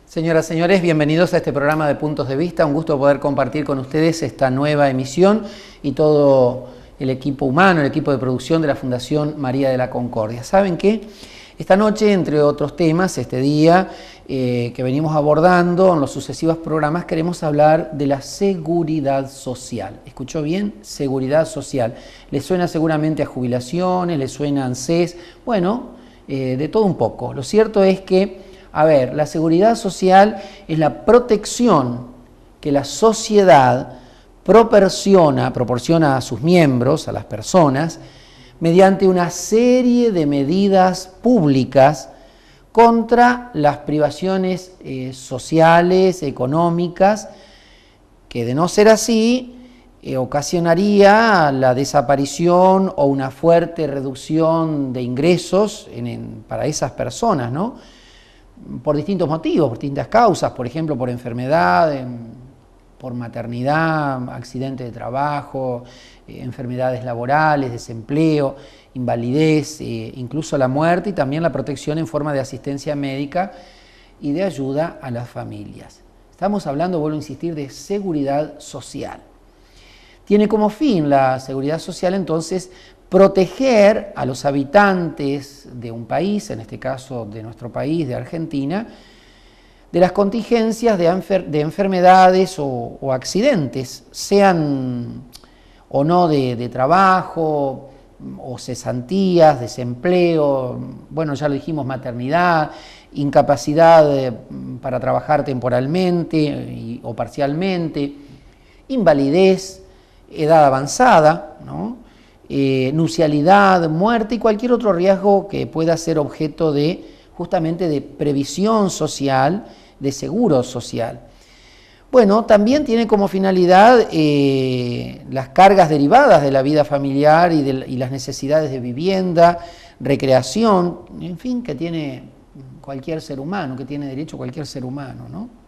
Señoras, señores, bienvenidos a este programa de Puntos de Vista. Un gusto poder compartir con ustedes esta nueva emisión y todo el equipo humano, el equipo de producción de la Fundación María de la Concordia. ¿Saben qué? Esta noche, entre otros temas, este día que venimos abordando en los sucesivos programas, queremos hablar de la seguridad social. ¿Escuchó bien? Seguridad social. Le suena seguramente a jubilaciones, le suena a ANSES, bueno, de todo un poco. Lo cierto es que la seguridad social es la protección que la sociedad proporciona a sus miembros, a las personas, mediante una serie de medidas públicas contra las privaciones sociales, económicas, que de no ser así, ocasionaría la desaparición o una fuerte reducción de ingresos para esas personas, ¿no? Por distintos motivos, por distintas causas, por ejemplo, por enfermedad, por maternidad, accidente de trabajo, enfermedades laborales, desempleo, invalidez, incluso la muerte y también la protección en forma de asistencia médica y de ayuda a las familias. Estamos hablando, vuelvo a insistir, de seguridad social. Tiene como fin la seguridad social, entonces, proteger a los habitantes de un país, en este caso de nuestro país, de Argentina, de las contingencias de enfermedades o accidentes, sean o no de trabajo, o cesantías, desempleo, bueno, ya lo dijimos, maternidad, incapacidad para trabajar temporalmente o parcialmente, invalidez, edad avanzada, ¿no? Nucialidad, muerte y cualquier otro riesgo que pueda ser objeto justamente de previsión social, de seguro social. Bueno, también tiene como finalidad las cargas derivadas de la vida familiar y las necesidades de vivienda, recreación, en fin, que tiene cualquier ser humano, que tiene derecho cualquier ser humano, ¿no?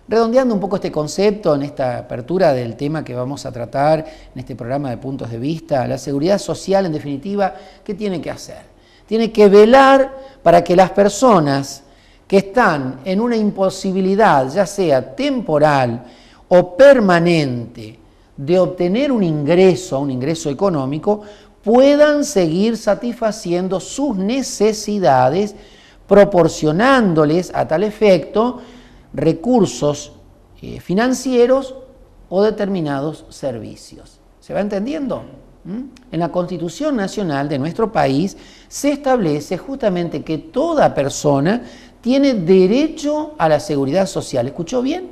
Redondeando un poco este concepto en esta apertura del tema que vamos a tratar en este programa de Puntos de Vista, la seguridad social, en definitiva, ¿qué tiene que hacer? Tiene que velar para que las personas que están en una imposibilidad, ya sea temporal o permanente, de obtener un ingreso económico, puedan seguir satisfaciendo sus necesidades, proporcionándoles a tal efecto recursos financieros o determinados servicios. ¿Se va entendiendo? En la Constitución Nacional de nuestro país se establece justamente que toda persona tiene derecho a la seguridad social. ¿Escuchó bien?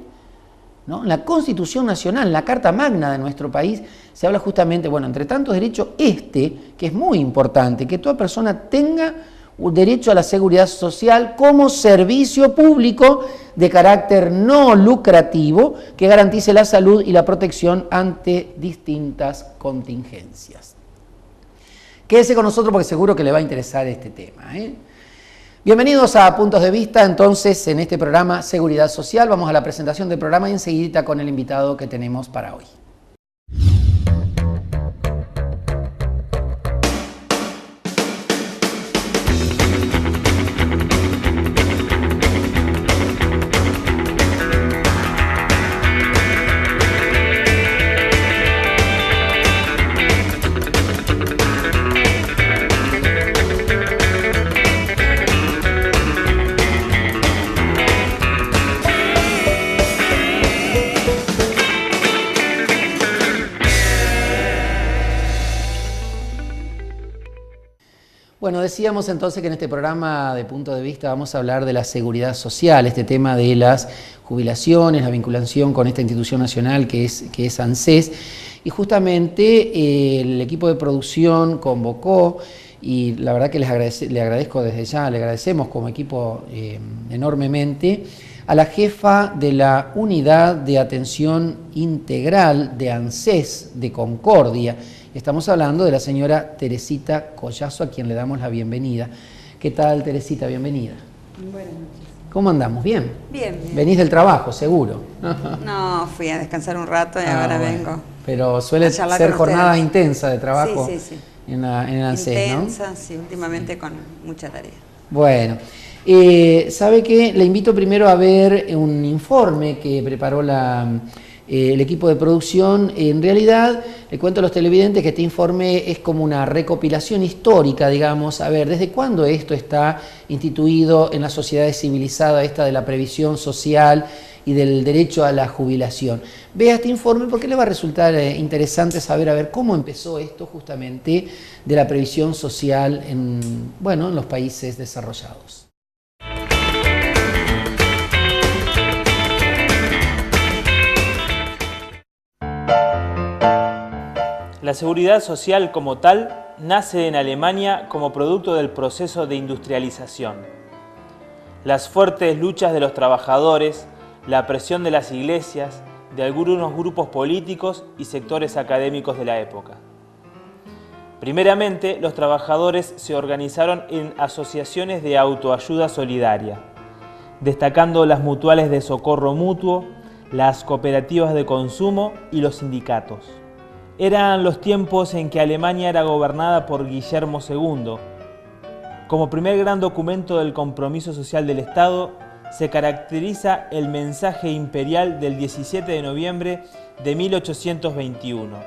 ¿No? En la Constitución Nacional, en la Carta Magna de nuestro país, se habla justamente, bueno, entre tantos derechos, que es muy importante, que toda persona tenga un derecho a la seguridad social como servicio público de carácter no lucrativo que garantice la salud y la protección ante distintas contingencias. Quédese con nosotros porque seguro que le va a interesar este tema, Bienvenidos a Puntos de Vista, entonces, en este programa Seguridad Social. Vamos a la presentación del programa y enseguida con el invitado que tenemos para hoy. Bueno, decíamos entonces que en este programa de Punto de Vista vamos a hablar de la seguridad social, este tema de las jubilaciones, la vinculación con esta institución nacional que es ANSES, y justamente el equipo de producción convocó, y la verdad que le agradezco desde ya, le agradecemos como equipo enormemente, a la jefa de la Unidad de Atención Integral de ANSES de Concordia. Estamos hablando de la señora Teresita Collazo, a quien le damos la bienvenida. ¿Qué tal, Teresita? Bienvenida. Buenas noches. ¿Cómo andamos? ¿Bien? Bien, bien. ¿Venís del trabajo, seguro? No, fui a descansar un rato y ahora vengo. Pero suele ser jornada intensa de trabajo en el ANSES, ¿no? Intensa, sí, últimamente con mucha tarea. Bueno, Sabe que le invito primero a ver un informe que preparó el equipo de producción. En realidad, le cuento a los televidentes que este informe es como una recopilación histórica, digamos, a ver, ¿desde cuándo esto está instituido en las sociedades civilizadas, esta de la previsión social y del derecho a la jubilación? Vea este informe porque le va a resultar interesante saber, a ver, cómo empezó esto justamente de la previsión social en los países desarrollados. La seguridad social como tal nace en Alemania como producto del proceso de industrialización. Las fuertes luchas de los trabajadores, la presión de las iglesias, de algunos grupos políticos y sectores académicos de la época. Primeramente, los trabajadores se organizaron en asociaciones de autoayuda solidaria, destacando las mutuales de socorro mutuo, las cooperativas de consumo y los sindicatos. Eran los tiempos en que Alemania era gobernada por Guillermo II. Como primer gran documento del compromiso social del Estado, se caracteriza el mensaje imperial del 17 de noviembre de 1821,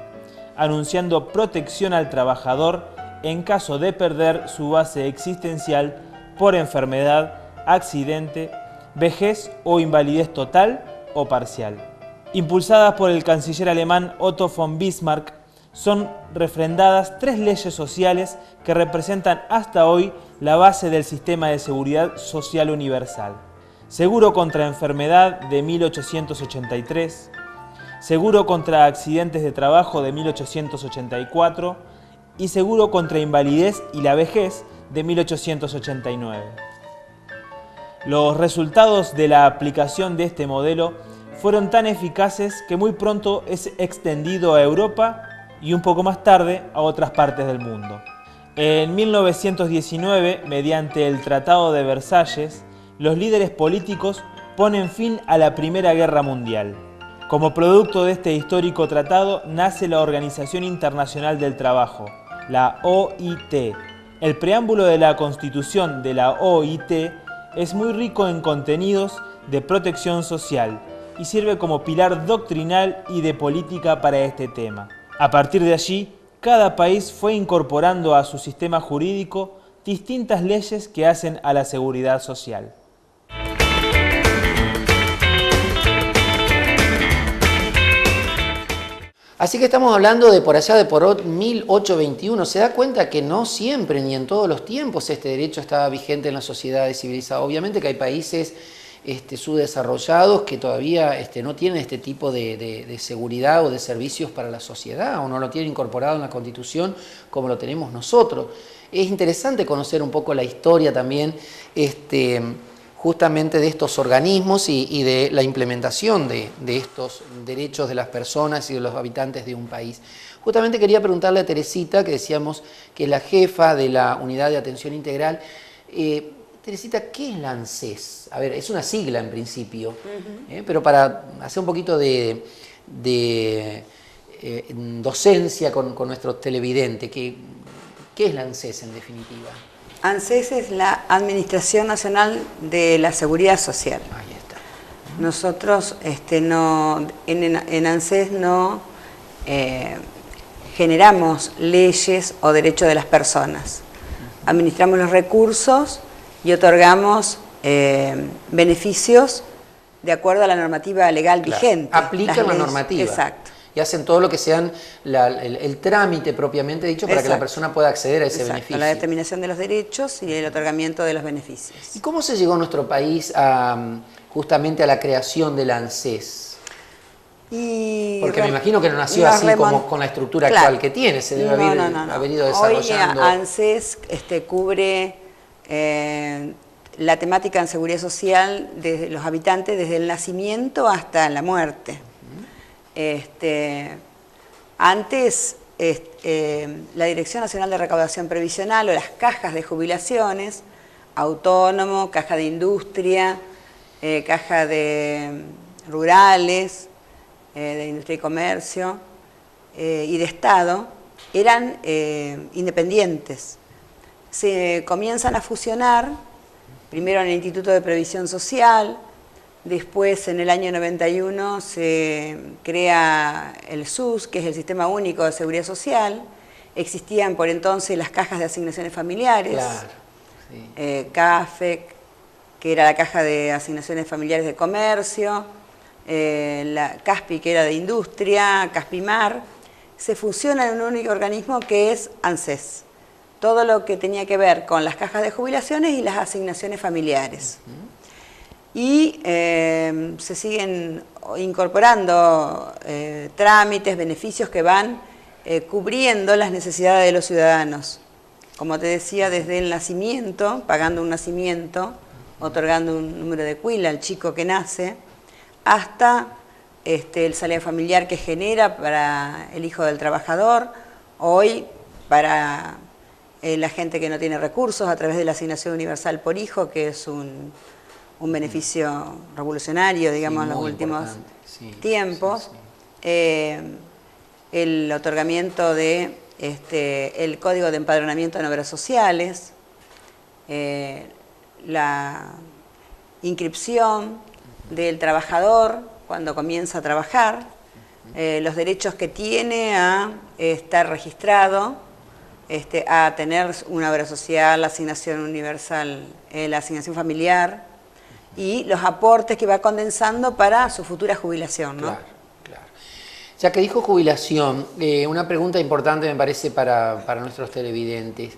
anunciando protección al trabajador en caso de perder su base existencial por enfermedad, accidente, vejez o invalidez total o parcial. Impulsadas por el canciller alemán Otto von Bismarck, son refrendadas 3 leyes sociales que representan hasta hoy la base del sistema de seguridad social universal. Seguro contra enfermedad de 1883, seguro contra accidentes de trabajo de 1884 y seguro contra invalidez y la vejez de 1889. Los resultados de la aplicación de este modelo fueron tan eficaces que muy pronto es extendido a Europa y un poco más tarde a otras partes del mundo. En 1919, mediante el Tratado de Versalles, los líderes políticos ponen fin a la Primera Guerra Mundial. Como producto de este histórico tratado nace la Organización Internacional del Trabajo, la OIT. El preámbulo de la Constitución de la OIT es muy rico en contenidos de protección social y sirve como pilar doctrinal y de política para este tema. A partir de allí, cada país fue incorporando a su sistema jurídico distintas leyes que hacen a la seguridad social. Así que estamos hablando de por allá de por 1821. Se da cuenta que no siempre ni en todos los tiempos este derecho estaba vigente en las sociedades civilizadas. Obviamente que hay países subdesarrollados que todavía no tienen este tipo de seguridad o de servicios para la sociedad, o no lo tienen incorporado en la Constitución como lo tenemos nosotros. Es interesante conocer un poco la historia también justamente de estos organismos y de la implementación de estos derechos de las personas y de los habitantes de un país. Justamente quería preguntarle a Teresita, que decíamos que es la jefa de la Unidad de Atención Integral. Teresita, ¿qué es la ANSES? A ver, es una sigla en principio, pero para hacer un poquito de docencia con nuestro televidente, ¿qué es la ANSES en definitiva? ANSES es la Administración Nacional de la Seguridad Social. Ahí está. Nosotros en ANSES no generamos leyes o derechos de las personas. Administramos los recursos y otorgamos beneficios de acuerdo a la normativa legal vigente. Aplican la normativa. Exacto. Y hacen todo lo que sean el trámite propiamente dicho para que la persona pueda acceder a ese beneficio. La determinación de los derechos y el otorgamiento de los beneficios. ¿Y cómo se llegó a nuestro país justamente a la creación de la ANSES? Porque me imagino que no nació así como con la estructura actual que tiene, se debe haber ido desarrollando. Hoy ANSES cubre la temática en seguridad social de los habitantes desde el nacimiento hasta la muerte. Antes, la Dirección Nacional de Recaudación Previsional o las cajas de jubilaciones, autónomo, caja de industria, caja de rurales, de industria y comercio y de Estado, eran independientes. Se comienzan a fusionar primero en el Instituto de Previsión Social, después en el año 91 se crea el SUS, que es el Sistema Único de Seguridad Social. Existían por entonces las cajas de asignaciones familiares, Claro, sí. CAFEC, que era la caja de asignaciones familiares de comercio, la CASPI, que era de industria, CASPIMAR, se fusionan en un único organismo que es ANSES. Todo lo que tenía que ver con las cajas de jubilaciones y las asignaciones familiares. Y se siguen incorporando trámites, beneficios que van cubriendo las necesidades de los ciudadanos. Como te decía, desde el nacimiento, pagando un nacimiento, otorgando un número de cuila al chico que nace, hasta el salario familiar que genera para el hijo del trabajador, hoy para la gente que no tiene recursos a través de la asignación universal por hijo, que es un beneficio revolucionario, digamos, en los últimos tiempos. El otorgamiento de el Código de Empadronamiento en Obras Sociales, la inscripción del trabajador cuando comienza a trabajar, los derechos que tiene a estar registrado, a tener una obra social, la asignación universal, la asignación familiar y los aportes que va condensando para su futura jubilación, ¿no? Claro, claro. Ya que dijo jubilación, una pregunta importante me parece para nuestros televidentes.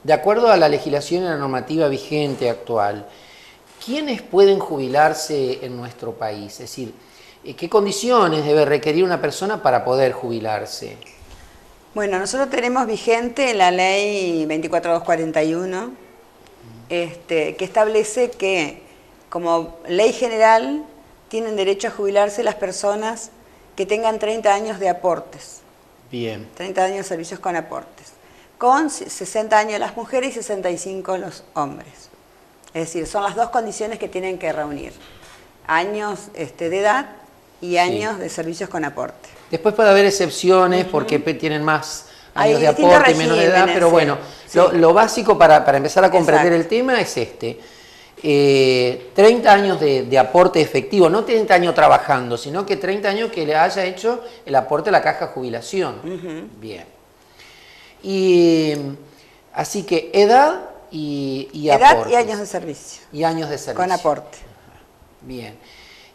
De acuerdo a la legislación y la normativa vigente actual, ¿quiénes pueden jubilarse en nuestro país? Es decir, ¿qué condiciones debe requerir una persona para poder jubilarse? Bueno, nosotros tenemos vigente la ley 24241, que establece que como ley general tienen derecho a jubilarse las personas que tengan 30 años de aportes. Bien. 30 años de servicios con aportes. Con 60 años las mujeres y 65 los hombres. Es decir, son las dos condiciones que tienen que reunir. Años de edad y años de servicios con aporte. Después puede haber excepciones porque tienen más años de distintos aporte y menos de edad, pero bueno, lo básico para empezar a comprender el tema es 30 años de aporte efectivo, no 30 años trabajando, sino que 30 años que le haya hecho el aporte a la caja de jubilación. Bien. Y así que edad y edad y años de servicio. Y años de servicio. Con aporte. Bien.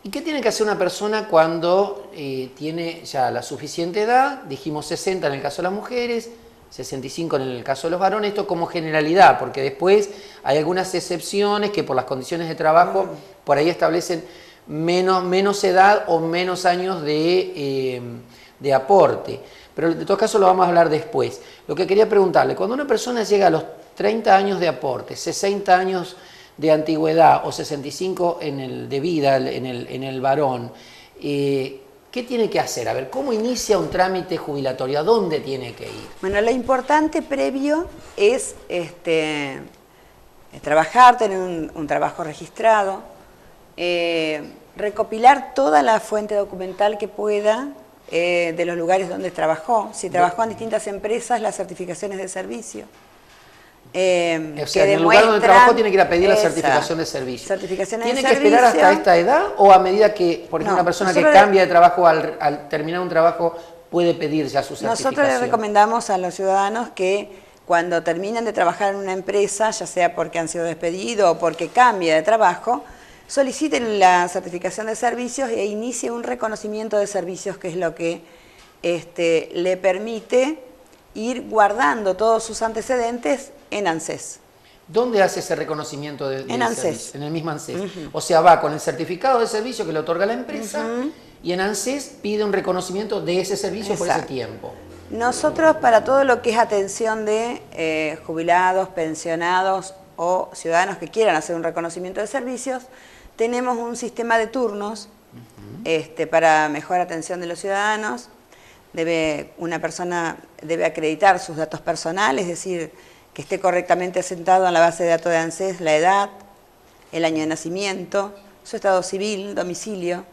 ¿Y qué tiene que hacer una persona cuando tiene ya la suficiente edad? Dijimos 60 en el caso de las mujeres, 65 en el caso de los varones, esto como generalidad, porque después hay algunas excepciones que por las condiciones de trabajo por ahí establecen menos edad o menos años de aporte. Pero de todo caso lo vamos a hablar después. Lo que quería preguntarle, cuando una persona llega a los 30 años de aporte, 60 años de antigüedad o 65 de vida en el varón, ¿qué tiene que hacer? A ver, ¿cómo inicia un trámite jubilatorio? ¿A dónde tiene que ir? Bueno, lo importante previo es trabajar, tener un trabajo registrado, recopilar toda la fuente documental que pueda de los lugares donde trabajó. Si trabajó en distintas empresas, las certificaciones de servicio. O sea, en el lugar donde trabajó tiene que ir a pedir la certificación de servicio. ¿Tiene que esperar hasta esta edad o a medida que, por ejemplo, una persona que cambia de trabajo al terminar un trabajo puede pedir ya su certificación? Nosotros le recomendamos a los ciudadanos que cuando terminan de trabajar en una empresa, ya sea porque han sido despedidos o porque cambia de trabajo, soliciten la certificación de servicios e inicie un reconocimiento de servicios, que es lo que le permite ir guardando todos sus antecedentes en ANSES. ¿Dónde hace ese reconocimiento de en ANSES? Servicio? En el mismo ANSES. O sea, va con el certificado de servicio que le otorga la empresa y en ANSES pide un reconocimiento de ese servicio por ese tiempo. Nosotros, para todo lo que es atención de jubilados, pensionados o ciudadanos que quieran hacer un reconocimiento de servicios, tenemos un sistema de turnos para mejor atención de los ciudadanos. Una persona debe acreditar sus datos personales, es decir, que esté correctamente asentado en la base de datos de ANSES, la edad, el año de nacimiento, su estado civil, domicilio.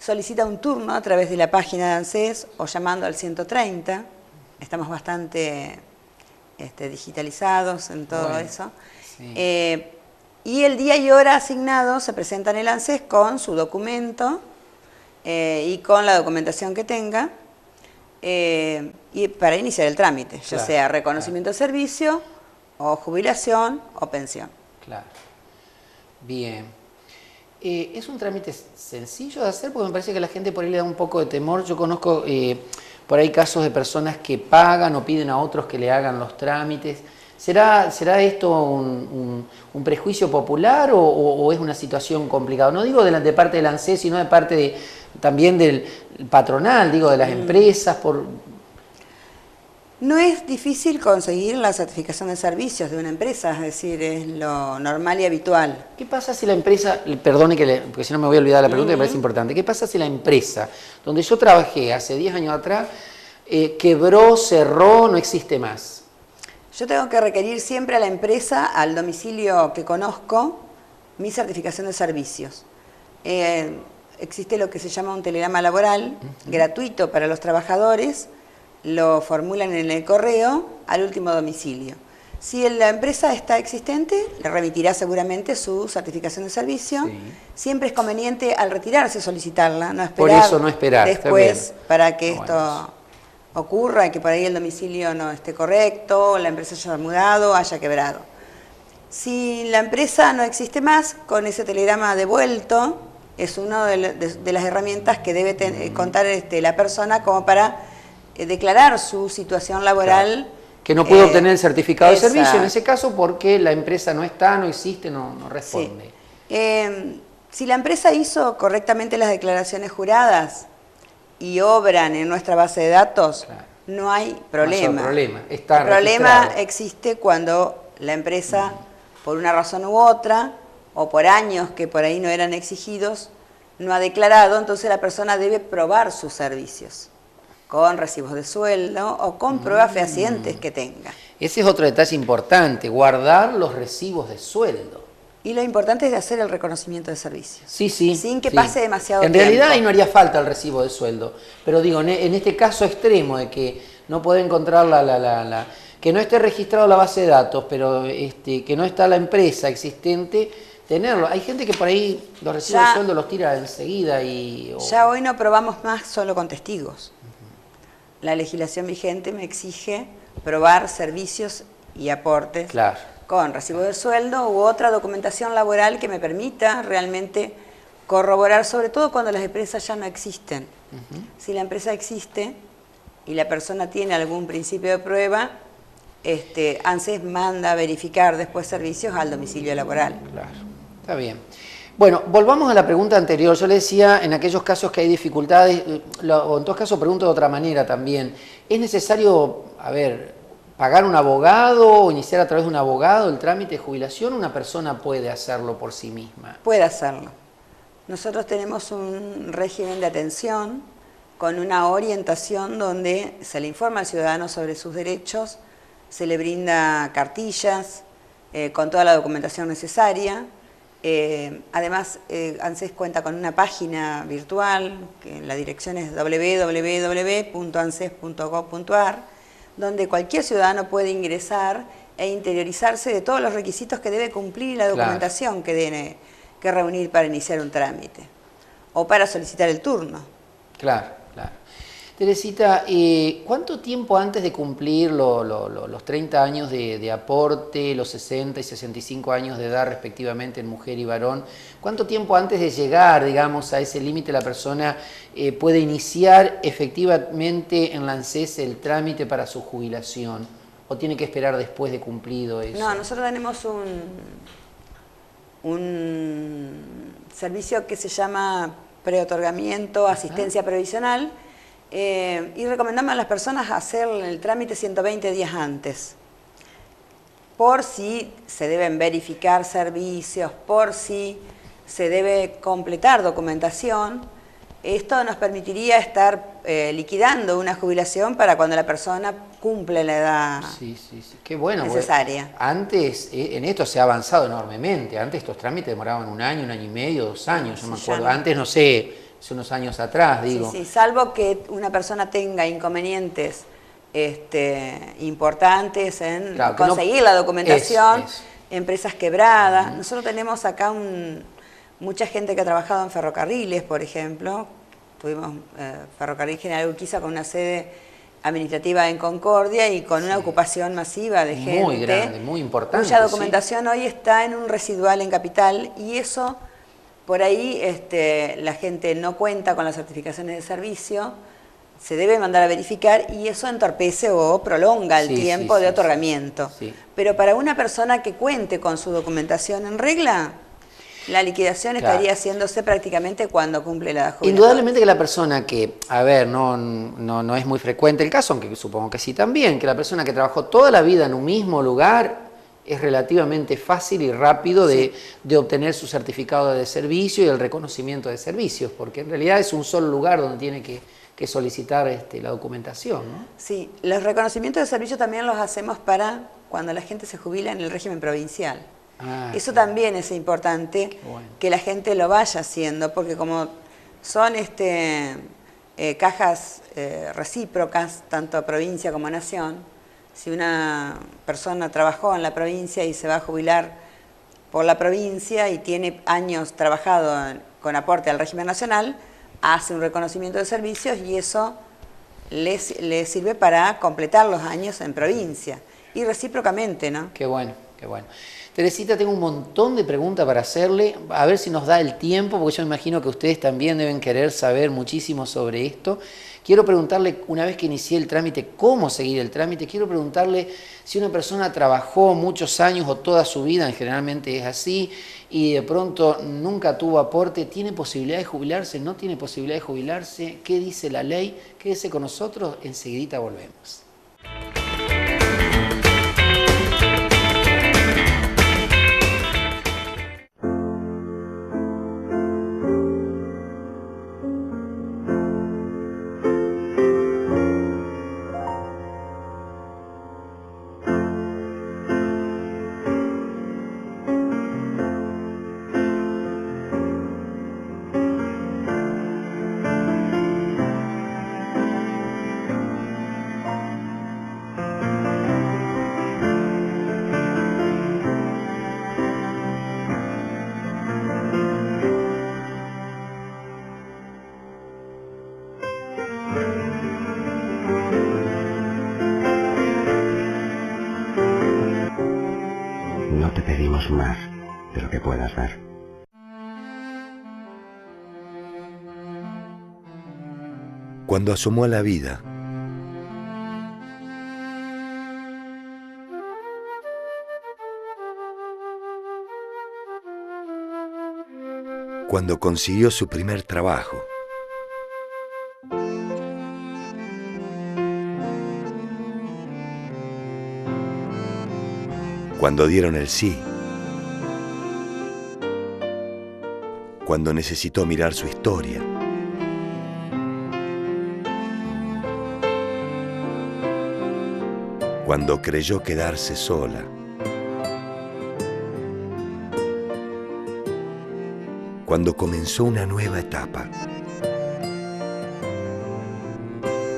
Solicita un turno a través de la página de ANSES o llamando al 130. Estamos bastante digitalizados en todo eso. Sí. Y el día y hora asignado se presenta en el ANSES con su documento y con la documentación que tenga y para iniciar el trámite, ya sea reconocimiento de servicio o jubilación o pensión. Claro. Bien. ¿Es un trámite sencillo de hacer? Porque me parece que a la gente por ahí le da un poco de temor. Yo conozco por ahí casos de personas que pagan o piden a otros que le hagan los trámites. ¿Será esto un prejuicio popular o es una situación complicada? No digo de parte del ANSES, sino de parte también del patronal, digo, de las empresas. No es difícil conseguir la certificación de servicios de una empresa, es decir, es lo normal y habitual. ¿Qué pasa si la empresa, perdone porque si no me voy a olvidar la pregunta que me parece importante, qué pasa si la empresa donde yo trabajé hace 10 años atrás quebró, cerró, no existe más? Yo tengo que requerir siempre a la empresa, al domicilio que conozco, mi certificación de servicios. Existe lo que se llama un telegrama laboral, gratuito para los trabajadores, lo formulan en el correo al último domicilio. Si la empresa está existente, le remitirá seguramente su certificación de servicio. Sí. Siempre es conveniente al retirarse solicitarla, no esperar. Por eso no esperar. Después para que esto ocurra, que por ahí el domicilio no esté correcto, la empresa haya mudado, haya quebrado. Si la empresa no existe más, con ese telegrama devuelto, es una de las herramientas que debe contar la persona como para declarar su situación laboral. Claro. Que no pudo obtener el certificado de servicio en ese caso porque la empresa no está, no existe, no responde. Sí. Si la empresa hizo correctamente las declaraciones juradas y obran en nuestra base de datos, no hay problema. El problema existe cuando la empresa, por una razón u otra, o por años que por ahí no eran exigidos, no ha declarado, entonces la persona debe probar sus servicios con recibos de sueldo o con pruebas fehacientes que tenga. Ese es otro detalle importante, guardar los recibos de sueldo. Y lo importante es de hacer el reconocimiento de servicios. Sí. Sin que pase demasiado tiempo. En realidad ahí no haría falta el recibo de sueldo, pero digo, en este caso extremo de que no puede encontrar que no esté registrado la base de datos, pero que no está la empresa existente, tenerlo. Hay gente que por ahí los recibos de sueldo los tira enseguida Ya hoy no probamos más solo con testigos. La legislación vigente me exige probar servicios y aportes con recibo de sueldo u otra documentación laboral que me permita realmente corroborar, sobre todo cuando las empresas ya no existen. Si la empresa existe y la persona tiene algún principio de prueba, ANSES manda a verificar después servicios al domicilio laboral. Claro, está bien. Bueno, volvamos a la pregunta anterior. Yo le decía, en aquellos casos que hay dificultades, o en todo caso pregunto de otra manera también, ¿es necesario, pagar un abogado o iniciar a través de un abogado el trámite de jubilación? ¿Una persona puede hacerlo por sí misma? Puede hacerlo. Nosotros tenemos un régimen de atención con una orientación donde se le informa al ciudadano sobre sus derechos, se le brinda cartillas con toda la documentación necesaria. Además, ANSES cuenta con una página virtual, que la dirección es www.anses.gov.ar, donde cualquier ciudadano puede ingresar e interiorizarse de todos los requisitos que debe cumplir y la documentación que debe reunir para iniciar un trámite o para solicitar el turno. Claro. Teresita, ¿cuánto tiempo antes de cumplir los 30 años de aporte, los 60 y 65 años de edad respectivamente en mujer y varón, cuánto tiempo antes de llegar, digamos, a ese límite la persona puede iniciar efectivamente en la ANSES el trámite para su jubilación? ¿O tiene que esperar después de cumplido eso? No, nosotros tenemos un servicio que se llama preotorgamiento, asistencia previsional, y recomendamos a las personas hacer el trámite 120 días antes, por si se deben verificar servicios, por si se debe completar documentación. Esto nos permitiría estar liquidando una jubilación para cuando la persona cumple la edad Qué bueno, necesaria. Antes, en esto se ha avanzado enormemente. Antes estos trámites demoraban un año y medio, 2 años, yo me acuerdo. Antes, no sé, hace unos años atrás, digo. Sí, salvo que una persona tenga inconvenientes importantes en conseguir la documentación. empresas quebradas. Nosotros tenemos acá mucha gente que ha trabajado en ferrocarriles, por ejemplo. Tuvimos Ferrocarril General Urquiza con una sede administrativa en Concordia y con una ocupación masiva de gente. Muy grande, muy importante. Cuya documentación hoy está en un residual en Capital, y eso, por ahí la gente no cuenta con las certificaciones de servicio, se debe mandar a verificar y eso entorpece o prolonga el tiempo de otorgamiento. Pero para una persona que cuente con su documentación en regla, la liquidación estaría haciéndose prácticamente cuando cumple la jubilación. Indudablemente que la persona que, a ver, no es muy frecuente el caso, aunque supongo que sí también, que la persona que trabajó toda la vida en un mismo lugar es relativamente fácil y rápido de obtener su certificado de servicio y el reconocimiento de servicios, porque en realidad es un solo lugar donde tiene que solicitar la documentación, ¿no? Sí, los reconocimientos de servicio también los hacemos para cuando la gente se jubila en el régimen provincial. Eso también es importante que la gente lo vaya haciendo, porque como son cajas recíprocas, tanto provincia como nación, si una persona trabajó en la provincia y se va a jubilar por la provincia y tiene años trabajado con aporte al régimen nacional, hace un reconocimiento de servicios y eso le sirve para completar los años en provincia. Y recíprocamente, ¿no? Qué bueno, qué bueno. Teresita, tengo un montón de preguntas para hacerle, a ver si nos da el tiempo, porque yo me imagino que ustedes también deben querer saber muchísimo sobre esto. Quiero preguntarle, una vez que inicié el trámite, cómo seguir el trámite. Quiero preguntarle si una persona trabajó muchos años o toda su vida, generalmente es así, y de pronto nunca tuvo aporte, ¿tiene posibilidad de jubilarse? ¿No tiene posibilidad de jubilarse? ¿Qué dice la ley? Quédese con nosotros, enseguidita volvemos. No te pedimos más de lo que puedas dar. Cuando asomó a la vida, cuando consiguió su primer trabajo, cuando dieron el sí, cuando necesitó mirar su historia, cuando creyó quedarse sola, cuando comenzó una nueva etapa,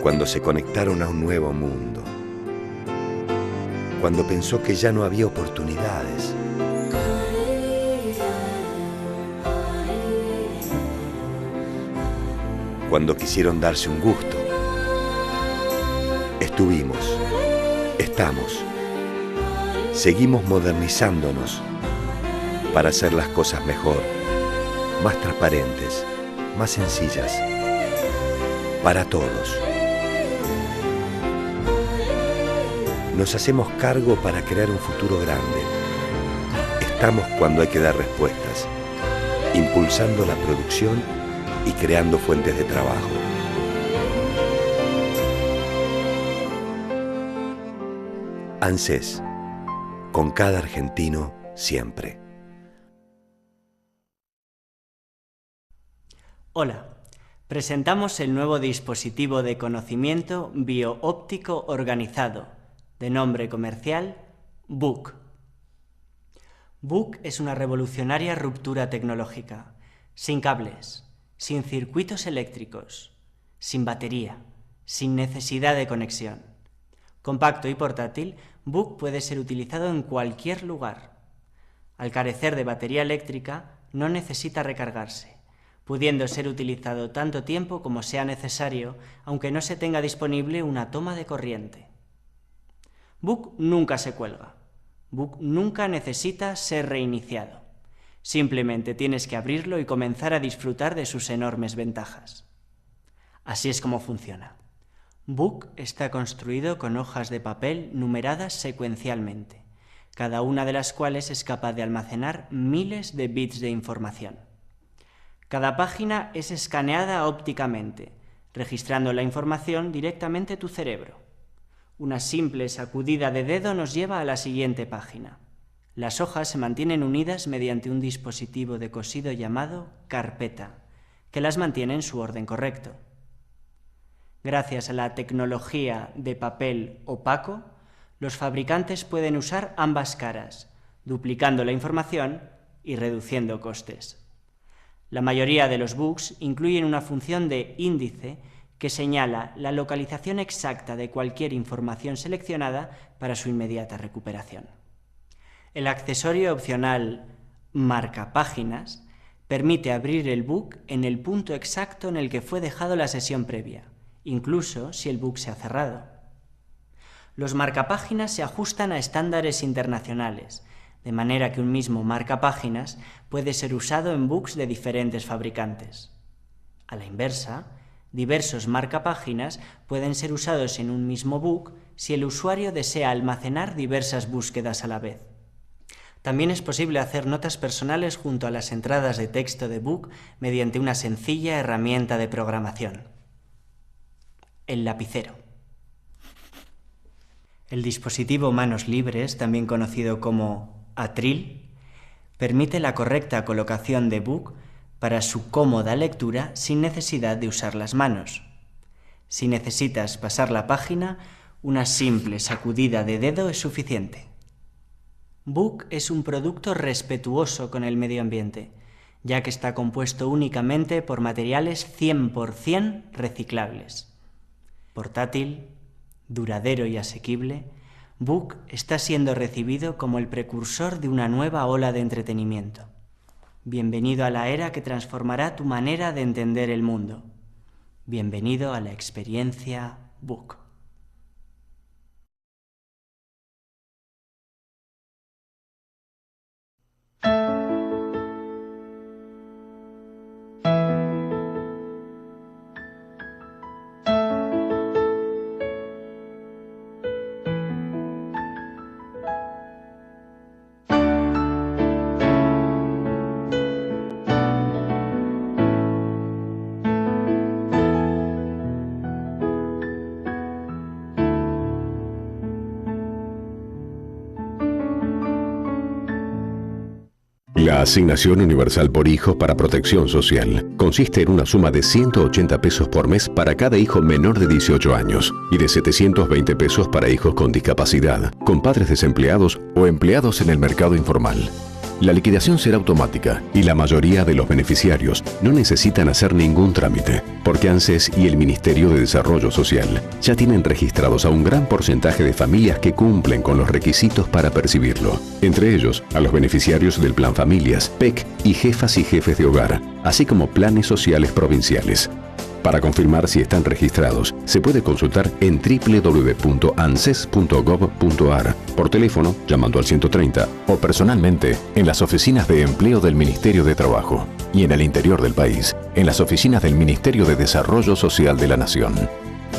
cuando se conectaron a un nuevo mundo, cuando pensó que ya no había oportunidades, cuando quisieron darse un gusto, estuvimos, estamos, seguimos modernizándonos para hacer las cosas mejor, más transparentes, más sencillas, para todos. Nos hacemos cargo para crear un futuro grande. Estamos cuando hay que dar respuestas, impulsando la producción y creando fuentes de trabajo. ANSES, con cada argentino siempre. Hola, presentamos el nuevo dispositivo de conocimiento bioóptico organizado, de nombre comercial BUC. BUC es una revolucionaria ruptura tecnológica, sin cables, sin circuitos eléctricos, sin batería, sin necesidad de conexión. Compacto y portátil, BUC puede ser utilizado en cualquier lugar. Al carecer de batería eléctrica, no necesita recargarse, pudiendo ser utilizado tanto tiempo como sea necesario, aunque no se tenga disponible una toma de corriente. Book nunca se cuelga. Book nunca necesita ser reiniciado. Simplemente tienes que abrirlo y comenzar a disfrutar de sus enormes ventajas. Así es como funciona. Book está construido con hojas de papel numeradas secuencialmente, cada una de las cuales es capaz de almacenar miles de bits de información. Cada página es escaneada ópticamente, registrando la información directamente a tu cerebro. Una simple sacudida de dedo nos lleva a la siguiente página. Las hojas se mantienen unidas mediante un dispositivo de cosido llamado carpeta, que las mantiene en su orden correcto. Gracias a la tecnología de papel opaco, los fabricantes pueden usar ambas caras, duplicando la información y reduciendo costes. La mayoría de los books incluyen una función de índice que señala la localización exacta de cualquier información seleccionada para su inmediata recuperación. El accesorio opcional marcapáginas permite abrir el book en el punto exacto en el que fue dejado la sesión previa, incluso si el book se ha cerrado. Los marcapáginas se ajustan a estándares internacionales, de manera que un mismo marcapáginas puede ser usado en books de diferentes fabricantes. A la inversa, diversos marcapáginas pueden ser usados en un mismo book si el usuario desea almacenar diversas búsquedas a la vez. También es posible hacer notas personales junto a las entradas de texto de book mediante una sencilla herramienta de programación: el lapicero. El dispositivo manos libres, también conocido como atril, permite la correcta colocación de book para su cómoda lectura sin necesidad de usar las manos. Si necesitas pasar la página, una simple sacudida de dedo es suficiente. Book es un producto respetuoso con el medio ambiente, ya que está compuesto únicamente por materiales 100% reciclables. Portátil, duradero y asequible, Book está siendo recibido como el precursor de una nueva ola de entretenimiento. Bienvenido a la era que transformará tu manera de entender el mundo. Bienvenido a la experiencia Book. La asignación universal por hijo para protección social consiste en una suma de 180 pesos por mes para cada hijo menor de 18 años y de 720 pesos para hijos con discapacidad, con padres desempleados o empleados en el mercado informal. La liquidación será automática y la mayoría de los beneficiarios no necesitan hacer ningún trámite, porque ANSES y el Ministerio de Desarrollo Social ya tienen registrados a un gran porcentaje de familias que cumplen con los requisitos para percibirlo, entre ellos a los beneficiarios del Plan Familias, PEC y jefas y jefes de hogar, así como planes sociales provinciales. Para confirmar si están registrados, se puede consultar en www.anses.gov.ar, por teléfono llamando al 130 o personalmente en las oficinas de empleo del Ministerio de Trabajo y en el interior del país, en las oficinas del Ministerio de Desarrollo Social de la Nación.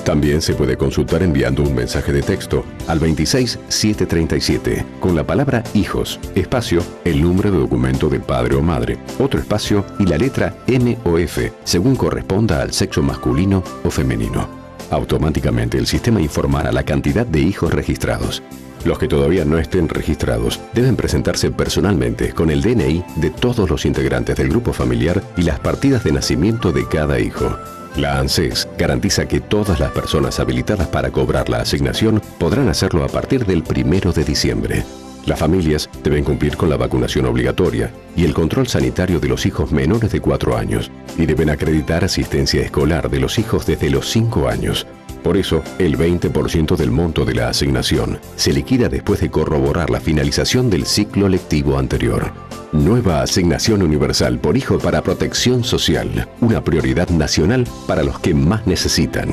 También se puede consultar enviando un mensaje de texto al 26737 con la palabra hijos, espacio, el número de documento del padre o madre, otro espacio y la letra M o F, según corresponda al sexo masculino o femenino. Automáticamente el sistema informará la cantidad de hijos registrados. Los que todavía no estén registrados deben presentarse personalmente con el DNI de todos los integrantes del grupo familiar y las partidas de nacimiento de cada hijo. La ANSES garantiza que todas las personas habilitadas para cobrar la asignación podrán hacerlo a partir del 1 de diciembre. Las familias deben cumplir con la vacunación obligatoria y el control sanitario de los hijos menores de 4 años y deben acreditar asistencia escolar de los hijos desde los 5 años. Por eso, el 20% del monto de la asignación se liquida después de corroborar la finalización del ciclo lectivo anterior. Nueva asignación universal por hijo para protección social, una prioridad nacional para los que más necesitan,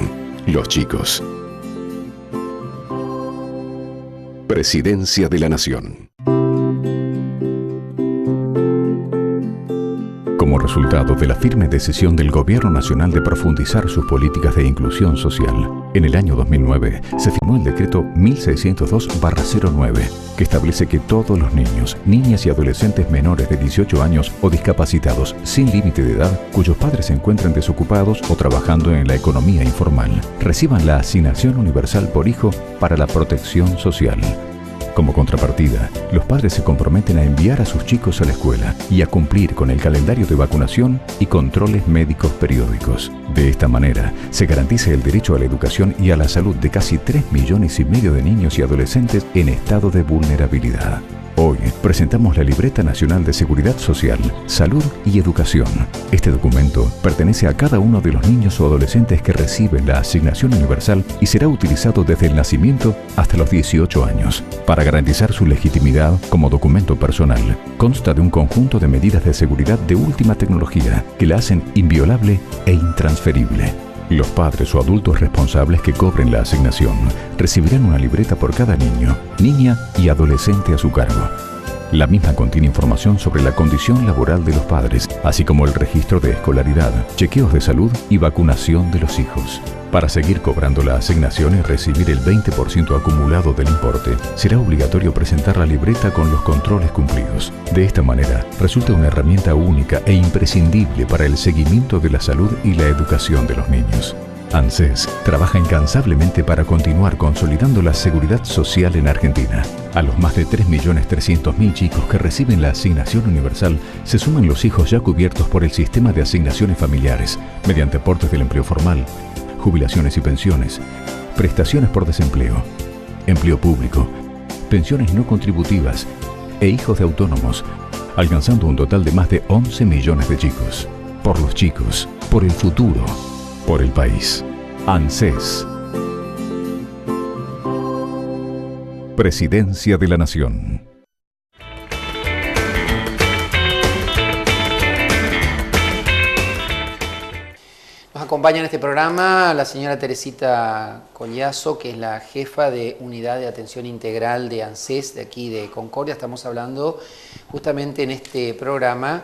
los chicos. Presidencia de la Nación. Como resultado de la firme decisión del Gobierno Nacional de profundizar sus políticas de inclusión social, en el año 2009 se firmó el decreto 1602/09, que establece que todos los niños, niñas y adolescentes menores de 18 años o discapacitados sin límite de edad, cuyos padres se encuentren desocupados o trabajando en la economía informal, reciban la asignación universal por hijo para la protección social. Como contrapartida, los padres se comprometen a enviar a sus chicos a la escuela y a cumplir con el calendario de vacunación y controles médicos periódicos. De esta manera, se garantiza el derecho a la educación y a la salud de casi 3,5 millones de niños y adolescentes en estado de vulnerabilidad. Hoy presentamos la Libreta Nacional de Seguridad Social, Salud y Educación. Este documento pertenece a cada uno de los niños o adolescentes que reciben la asignación universal y será utilizado desde el nacimiento hasta los 18 años. Para garantizar su legitimidad como documento personal, consta de un conjunto de medidas de seguridad de última tecnología que la hacen inviolable e intransferible. Los padres o adultos responsables que cobren la asignación recibirán una libreta por cada niño, niña y adolescente a su cargo. La misma contiene información sobre la condición laboral de los padres, así como el registro de escolaridad, chequeos de salud y vacunación de los hijos. Para seguir cobrando la asignación y recibir el 20% acumulado del importe, será obligatorio presentar la libreta con los controles cumplidos. De esta manera, resulta una herramienta única e imprescindible para el seguimiento de la salud y la educación de los niños. ANSES trabaja incansablemente para continuar consolidando la seguridad social en Argentina. A los más de 3.300.000 chicos que reciben la asignación universal se suman los hijos ya cubiertos por el sistema de asignaciones familiares, mediante aportes del empleo formal, jubilaciones y pensiones, prestaciones por desempleo, empleo público, pensiones no contributivas e hijos de autónomos, alcanzando un total de más de 11 millones de chicos. Por los chicos, por el futuro, por el país. ANSES. Presidencia de la Nación. Nos acompaña en este programa la señora Teresita Collazo, que es la jefa de Unidad de Atención Integral de ANSES, de aquí de Concordia. Estamos hablando justamente en este programa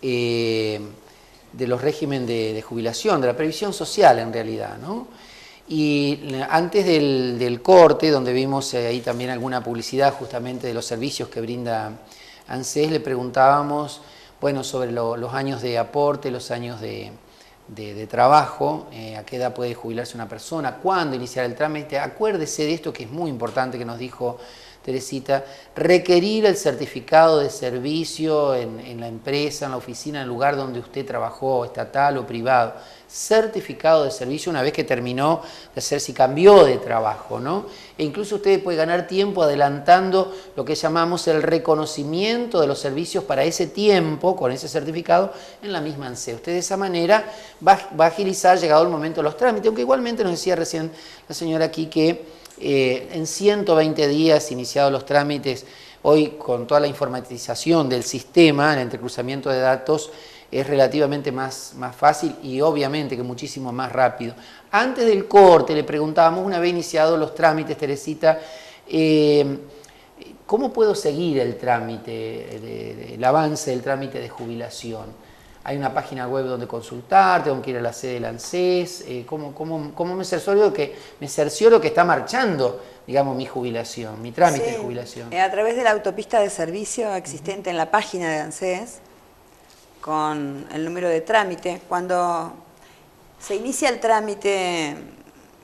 de los regímenes de jubilación, de la previsión social en realidad, ¿no? Y antes del corte, donde vimos ahí también alguna publicidad justamente de los servicios que brinda ANSES, le preguntábamos, bueno, sobre los años de aporte, los años de trabajo, a qué edad puede jubilarse una persona, cuándo iniciar el trámite. Acuérdese de esto que es muy importante que nos dijo Teresita, requerir el certificado de servicio en la empresa, en la oficina, en el lugar donde usted trabajó, estatal o privado. Certificado de servicio una vez que terminó de hacer, si cambió de trabajo, ¿no? E incluso usted puede ganar tiempo adelantando lo que llamamos el reconocimiento de los servicios para ese tiempo, con ese certificado, en la misma ANSES. Usted de esa manera va a agilizar, llegado el momento, los trámites, aunque igualmente nos decía recién la señora aquí que en 120 días iniciados los trámites, hoy con toda la informatización del sistema, el entrecruzamiento de datos, es relativamente más fácil y obviamente que muchísimo más rápido. Antes del corte le preguntábamos, una vez iniciados los trámites, Teresita, ¿cómo puedo seguir el trámite, el avance del trámite de jubilación? Hay una página web donde consultar, tengo que ir a la sede del ANSES, ¿cómo me cercioro que está marchando, digamos, mi jubilación, mi trámite de jubilación? A través de la autopista de servicio existente en la página de ANSES, con el número de trámite, cuando se inicia el trámite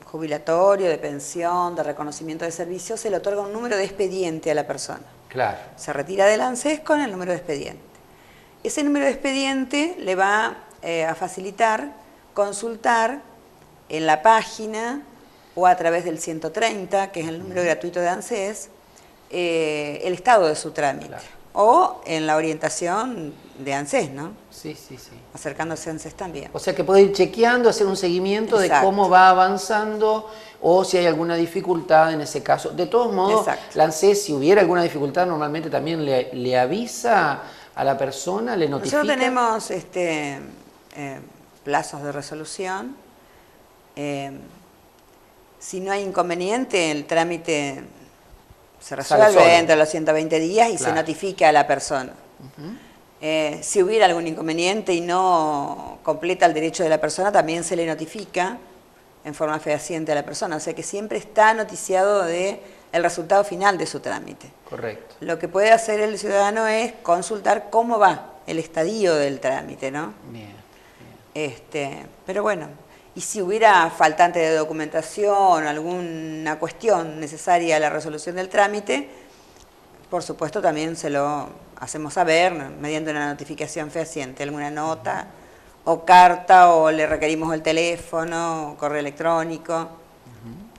jubilatorio, de pensión, de reconocimiento de servicios, se le otorga un número de expediente a la persona. Claro. Se retira del ANSES con el número de expediente. Ese número de expediente le va a facilitar consultar en la página o a través del 130, que es el número gratuito de ANSES, el estado de su trámite. Claro. o en la orientación de ANSES, ¿no? Sí, sí, sí. Acercándose a ANSES también. O sea que puede ir chequeando, hacer un seguimiento de cómo va avanzando o si hay alguna dificultad en ese caso. De todos modos, la ANSES, si hubiera alguna dificultad, normalmente también le avisa a la persona, le notifica. Nosotros tenemos plazos de resolución. Si no hay inconveniente, el trámite se resuelve dentro de los 120 días y se notifica a la persona. Si hubiera algún inconveniente y no completa el derecho de la persona, también se le notifica en forma fehaciente a la persona. O sea que siempre está noticiado del resultado final de su trámite. Correcto. Lo que puede hacer el ciudadano es consultar cómo va el estadio del trámite, ¿no? Bien. Pero bueno, y si hubiera faltante de documentación, alguna cuestión necesaria a la resolución del trámite, por supuesto también se lo hacemos saber mediante una notificación fehaciente, alguna nota o carta, o le requerimos el teléfono, o correo electrónico,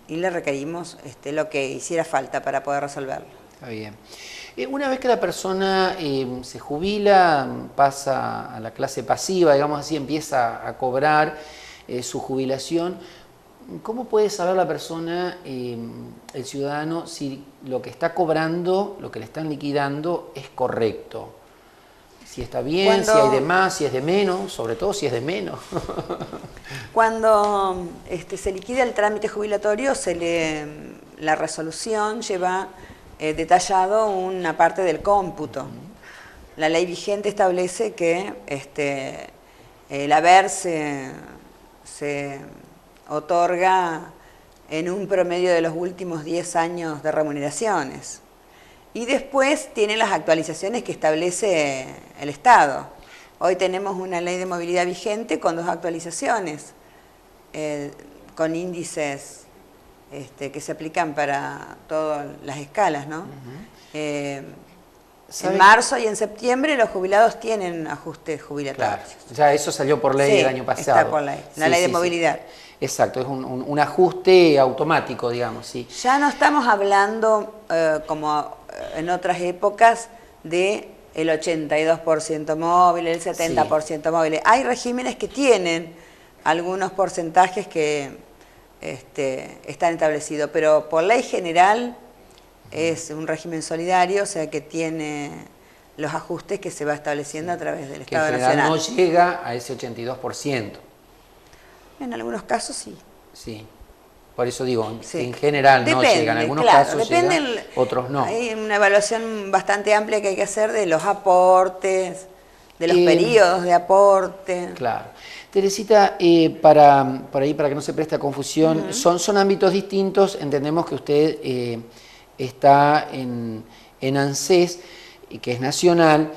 y le requerimos lo que hiciera falta para poder resolverlo. Está bien. Una vez que la persona se jubila, pasa a la clase pasiva, digamos así, empieza a cobrar su jubilación, ¿cómo puede saber la persona, el ciudadano, si lo que está cobrando, lo que le están liquidando, es correcto? Si está bien, si hay de más, si es de menos, sobre todo si es de menos. Cuando se liquida el trámite jubilatorio, la resolución lleva detallado una parte del cómputo. La ley vigente establece que el haber se otorga en un promedio de los últimos 10 años de remuneraciones. Y después tiene las actualizaciones que establece el Estado. Hoy tenemos una ley de movilidad vigente con 2 actualizaciones, con índices que se aplican para todas las escalas, ¿no? En marzo y en septiembre los jubilados tienen ajustes jubilatorios. Claro, ya eso salió por ley el año pasado. Está por ley, la ley de movilidad. Exacto, es un ajuste automático, digamos, sí. Ya no estamos hablando, como en otras épocas, de el 82% móvil, el 70% móvil. Hay regímenes que tienen algunos porcentajes que están establecidos, pero por ley general es un régimen solidario, o sea que tiene los ajustes que se va estableciendo a través del Estado Nacional. Que en general no llega a ese 82%. En algunos casos sí. Sí, por eso digo, en general no llega, en algunos casos llega, otros no. Hay una evaluación bastante amplia que hay que hacer de los aportes, de los periodos de aporte. Claro. Teresita, para que no se preste a confusión, son ámbitos distintos, entendemos que usted está en ANSES, que es nacional,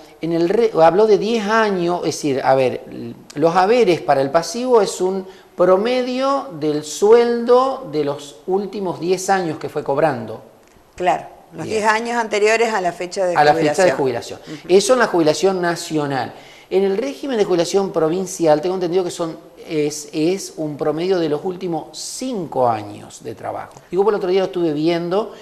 habló de 10 años, es decir, a ver, los haberes para el pasivo es un promedio del sueldo de los últimos 10 años que fue cobrando. Claro, los 10 años anteriores a la fecha de jubilación. A la fecha de jubilación. Eso en la jubilación nacional. En el régimen de jubilación provincial, tengo entendido que es un promedio de los últimos 5 años de trabajo. Digo, por el otro día lo estuve viendo,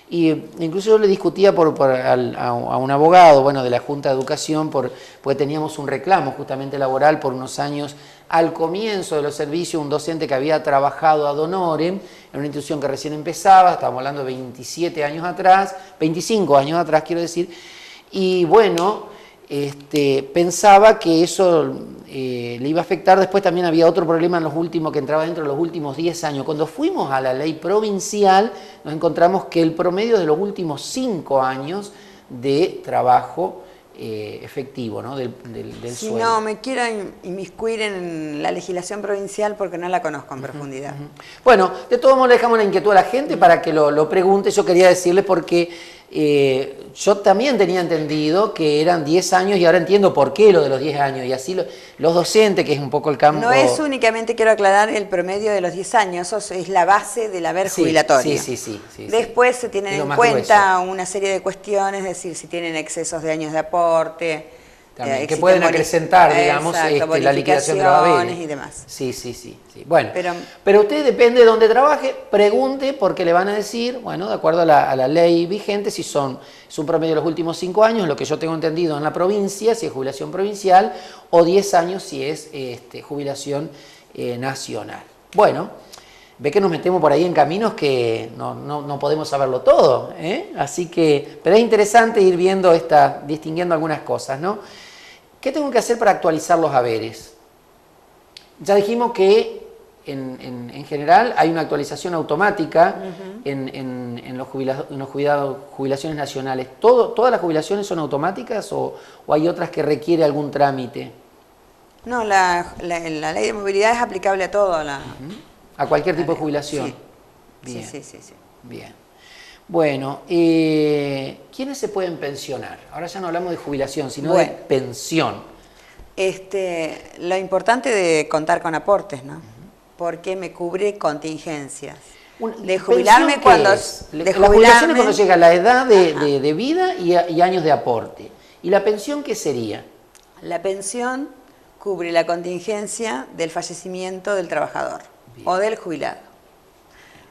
y incluso yo le discutía a un abogado, bueno, de la Junta de Educación, porque teníamos un reclamo justamente laboral por unos años al comienzo de los servicios, un docente que había trabajado ad honorem en una institución que recién empezaba, estábamos hablando de 27 años atrás, 25 años atrás quiero decir, y bueno, pensaba que eso le iba a afectar. Después también había otro problema en los últimos, que entraba dentro de los últimos 10 años. Cuando fuimos a la ley provincial, nos encontramos que el promedio de los últimos 5 años de trabajo efectivo, ¿no? del sueldo. No me quiero inmiscuir en la legislación provincial porque no la conozco en profundidad. Bueno, de todos modos le dejamos la inquietud a la gente para que lo pregunte. Yo quería decirles porque yo también tenía entendido que eran 10 años y ahora entiendo por qué lo de los 10 años. Y así los docentes, que es un poco el campo... No es únicamente, quiero aclarar, el promedio de los 10 años, eso es la base del haber jubilatorio. Sí. Después se tienen en cuenta una serie de cuestiones, es decir, si tienen excesos de años de aporte, También, que pueden acrecentar, digamos, la liquidación de los haberes y demás. Sí. Bueno, pero usted depende de dónde trabaje, pregunte porque le van a decir, bueno, de acuerdo a la ley vigente, si es un promedio de los últimos 5 años, lo que yo tengo entendido en la provincia, si es jubilación provincial, o 10 años si es jubilación nacional. Bueno, ve que nos metemos por ahí en caminos que no podemos saberlo todo, ¿eh? Así que, pero es interesante ir viendo distinguiendo algunas cosas, ¿no? ¿Qué tengo que hacer para actualizar los haberes? Ya dijimos que en general hay una actualización automática en los jubilaciones nacionales. ¿Todas las jubilaciones son automáticas o hay otras que requiere algún trámite? No, la ley de movilidad es aplicable a todo. A cualquier tipo de jubilación. Sí. Bien. Sí. Bien. Bueno, ¿quiénes se pueden pensionar? Ahora ya no hablamos de jubilación, sino de pensión. Lo importante de contar con aportes, ¿no? Porque me cubre contingencias. De jubilarme cuando... La jubilación es cuando llega la edad de vida y años de aporte. ¿Y la pensión qué sería? La pensión cubre la contingencia del fallecimiento del trabajador. Bien. O del jubilado.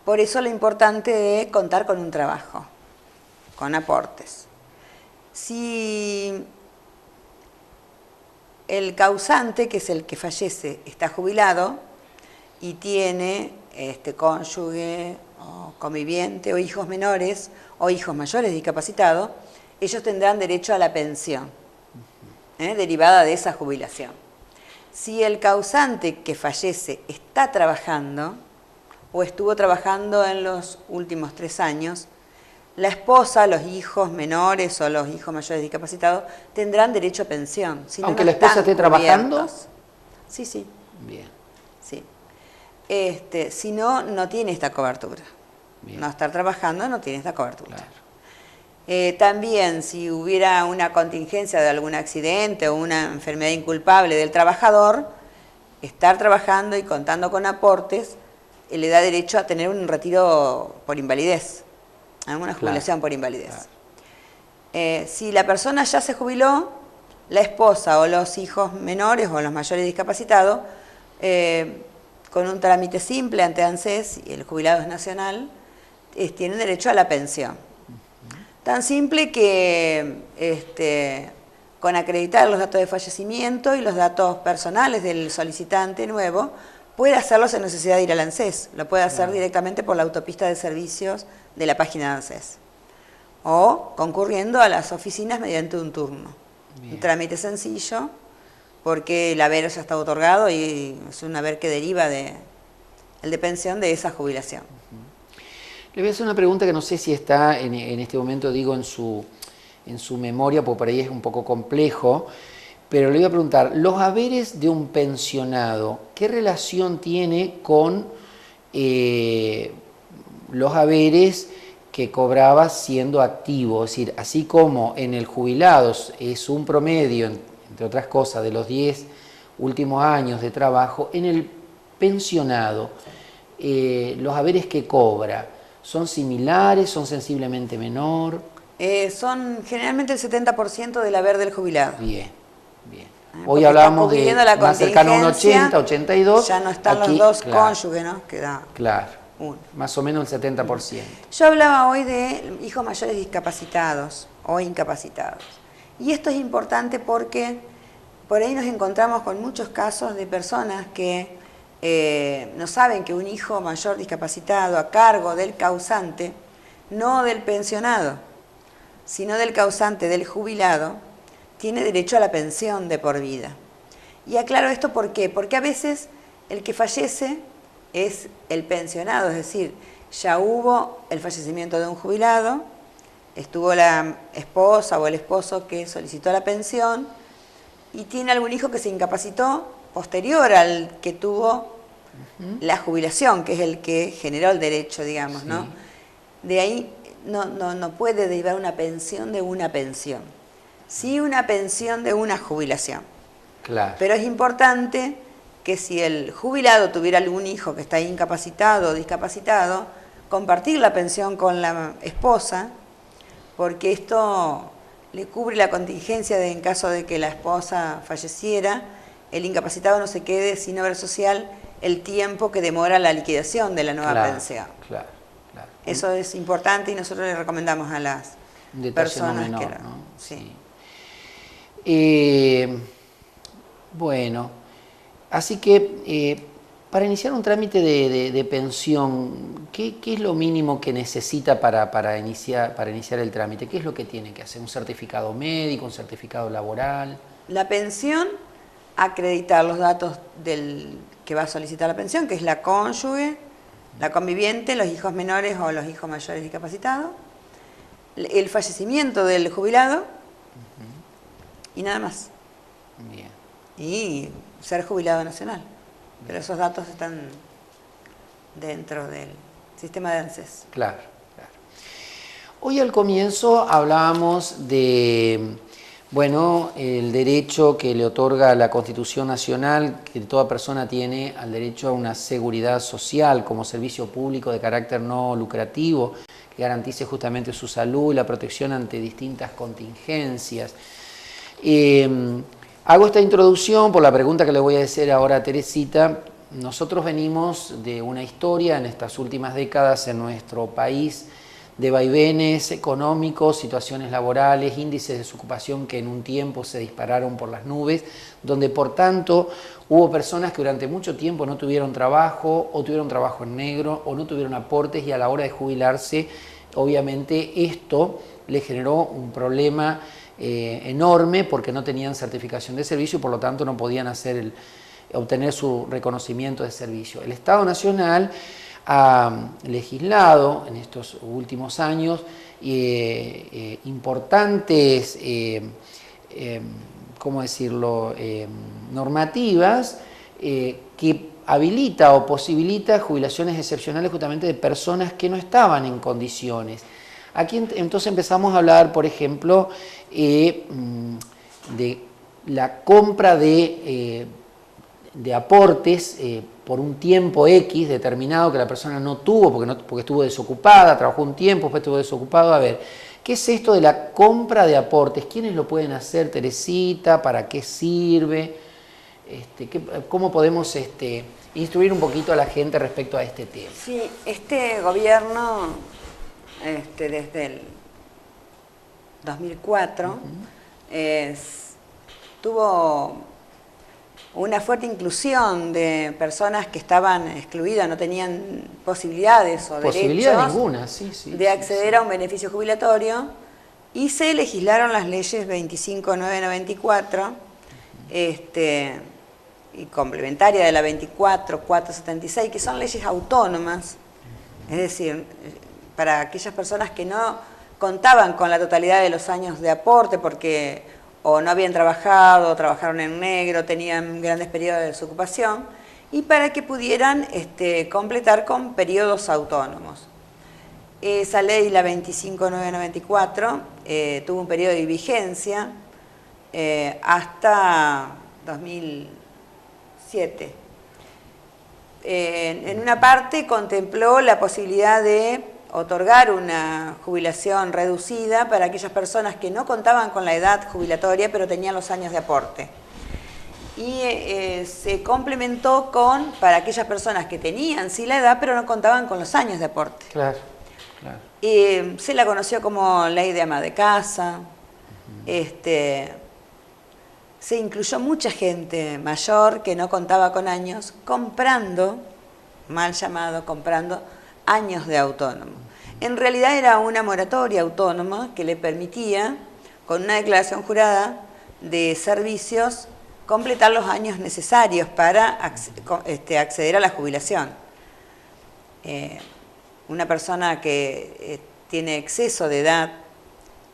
Por eso lo importante es contar con un trabajo, con aportes. Si el causante, que es el que fallece, está jubilado y tiene cónyuge o conviviente o hijos menores o hijos mayores discapacitados, ellos tendrán derecho a la pensión derivada de esa jubilación. Si el causante que fallece está trabajando o estuvo trabajando en los últimos 3 años, la esposa, los hijos menores o los hijos mayores discapacitados tendrán derecho a pensión. Si ¿Aunque la esposa esté trabajando? Sí. Bien. Sí. Si no, no tiene esta cobertura. Bien. No estar trabajando no tiene esta cobertura. Claro. También, si hubiera una contingencia de algún accidente o una enfermedad inculpable del trabajador, estar trabajando y contando con aportes le da derecho a tener un retiro por invalidez, una jubilación por invalidez. Claro. Si la persona ya se jubiló, la esposa o los hijos menores o los mayores discapacitados, con un trámite simple ante ANSES, y el jubilado es nacional, tienen derecho a la pensión. Tan simple que con acreditar los datos de fallecimiento y los datos personales del solicitante nuevo, puede hacerlo sin necesidad de ir al ANSES, lo puede hacer directamente por la autopista de servicios de la página de ANSES o concurriendo a las oficinas mediante un turno. Bien. Un trámite sencillo porque el haber ya está otorgado y es un haber que deriva el de pensión de esa jubilación. Le voy a hacer una pregunta que no sé si está en este momento, digo, en su memoria, porque por ahí es un poco complejo. Pero le voy a preguntar, los haberes de un pensionado, ¿qué relación tiene con los haberes que cobraba siendo activo? Es decir, así como en el jubilado es un promedio, entre otras cosas, de los 10 últimos años de trabajo, en el pensionado, los haberes que cobra, ¿son similares? ¿Son sensiblemente menor? Son generalmente el 70% del haber del jubilado. Bien. Hoy hablábamos de más cercano a un 80, 82. Ya no están los dos cónyuges, ¿no? Queda uno. Más o menos el 70%. Yo hablaba hoy de hijos mayores discapacitados o incapacitados. Y esto es importante porque por ahí nos encontramos con muchos casos de personas que no saben que un hijo mayor discapacitado a cargo del causante, no del pensionado, sino del causante, del jubilado, tiene derecho a la pensión de por vida. Y aclaro esto ¿por qué? Porque a veces el que fallece es el pensionado, es decir, ya hubo el fallecimiento de un jubilado, estuvo la esposa o el esposo que solicitó la pensión y tiene algún hijo que se incapacitó posterior al que tuvo la jubilación, que es el que generó el derecho, digamos, ¿no? De ahí no puede derivar una pensión de una pensión. Sí, una pensión de una jubilación. Claro. Pero es importante que si el jubilado tuviera algún hijo que está incapacitado o discapacitado, compartir la pensión con la esposa, porque esto le cubre la contingencia de en caso de que la esposa falleciera, el incapacitado no se quede sin obra social el tiempo que demora la liquidación de la nueva pensión. Claro. Eso es importante y nosotros le recomendamos a las personas menor, que lo... ¿no? Sí. Bueno, así que para iniciar un trámite de pensión, ¿qué es lo mínimo que necesita para iniciar el trámite? ¿Qué es lo que tiene que hacer? ¿Un certificado médico, un certificado laboral? La pensión, acreditar los datos del que va a solicitar la pensión, que es la cónyuge, la conviviente, los hijos menores o los hijos mayores discapacitados, el fallecimiento del jubilado y nada más. Bien. Y ser jubilado nacional. Pero esos datos están dentro del sistema de ANSES. Claro. Hoy al comienzo hablábamos de, el derecho que le otorga la Constitución Nacional, que toda persona tiene al derecho a una seguridad social como servicio público de carácter no lucrativo, que garantice justamente su salud y la protección ante distintas contingencias. Hago esta introducción por la pregunta que le voy a hacer ahora a Teresita. Nosotros venimos de una historia en estas últimas décadas en nuestro país de vaivenes económicos, situaciones laborales, índices de desocupación que en un tiempo se dispararon por las nubes, donde por tanto hubo personas que durante mucho tiempo no tuvieron trabajo o tuvieron trabajo en negro o no tuvieron aportes, y a la hora de jubilarse obviamente esto le generó un problema enorme porque no tenían certificación de servicio y por lo tanto no podían obtener su reconocimiento de servicio. El Estado Nacional ha legislado en estos últimos años importantes normativas que habilita o posibilita jubilaciones excepcionales justamente de personas que no estaban en condiciones. Aquí entonces empezamos a hablar, por ejemplo, de la compra de aportes por un tiempo X determinado que la persona no tuvo porque estuvo desocupada, trabajó un tiempo, después estuvo desocupado. A ver, ¿qué es esto de la compra de aportes? ¿Quiénes lo pueden hacer, Teresita? ¿Para qué sirve? ¿Cómo podemos instruir un poquito a la gente respecto a este tema? Sí, este gobierno, desde el 2004, tuvo una fuerte inclusión de personas que estaban excluidas, no tenían posibilidades o derechos ninguna, de acceder a un beneficio jubilatorio, y se legislaron las leyes 25.994 y complementaria de la 24.476, que son leyes autónomas, es decir, para aquellas personas que no contaban con la totalidad de los años de aporte porque o no habían trabajado, o trabajaron en negro, tenían grandes periodos de desocupación, y para que pudieran completar con periodos autónomos. Esa ley, la 25.994, tuvo un periodo de vigencia hasta 2007. En una parte contempló la posibilidad de otorgar una jubilación reducida para aquellas personas que no contaban con la edad jubilatoria pero tenían los años de aporte. Y se complementó para aquellas personas que tenían sí la edad pero no contaban con los años de aporte. Claro. Se la conoció como ley de ama de casa. Se incluyó mucha gente mayor que no contaba con años comprando años de autónomo. En realidad era una moratoria autónoma que le permitía, con una declaración jurada de servicios, completar los años necesarios para acceder a la jubilación. Una persona que tiene exceso de edad,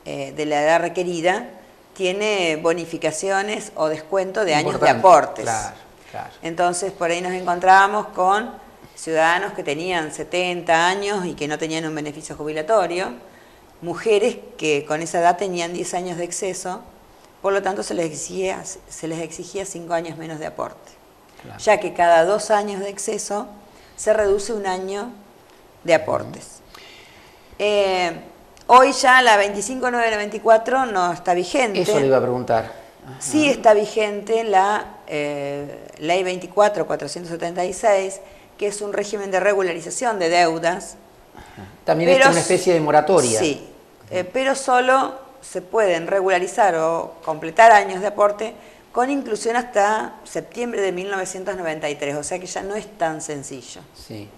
de la edad requerida, tiene bonificaciones o descuento de años de aportes. Claro. Entonces, por ahí nos encontrábamos con ciudadanos que tenían 70 años y que no tenían un beneficio jubilatorio, mujeres que con esa edad tenían 10 años de exceso, por lo tanto se les exigía 5 años menos de aporte, ya que cada 2 años de exceso se reduce un año de aportes. Hoy ya la 25994 no está vigente. Eso le iba a preguntar. Ajá. Sí está vigente la Ley 24476, que es un régimen de regularización de deudas. También es una especie de moratoria. Sí, pero solo se pueden regularizar o completar años de aporte con inclusión hasta septiembre de 1993, o sea que ya no es tan sencillo. Sí.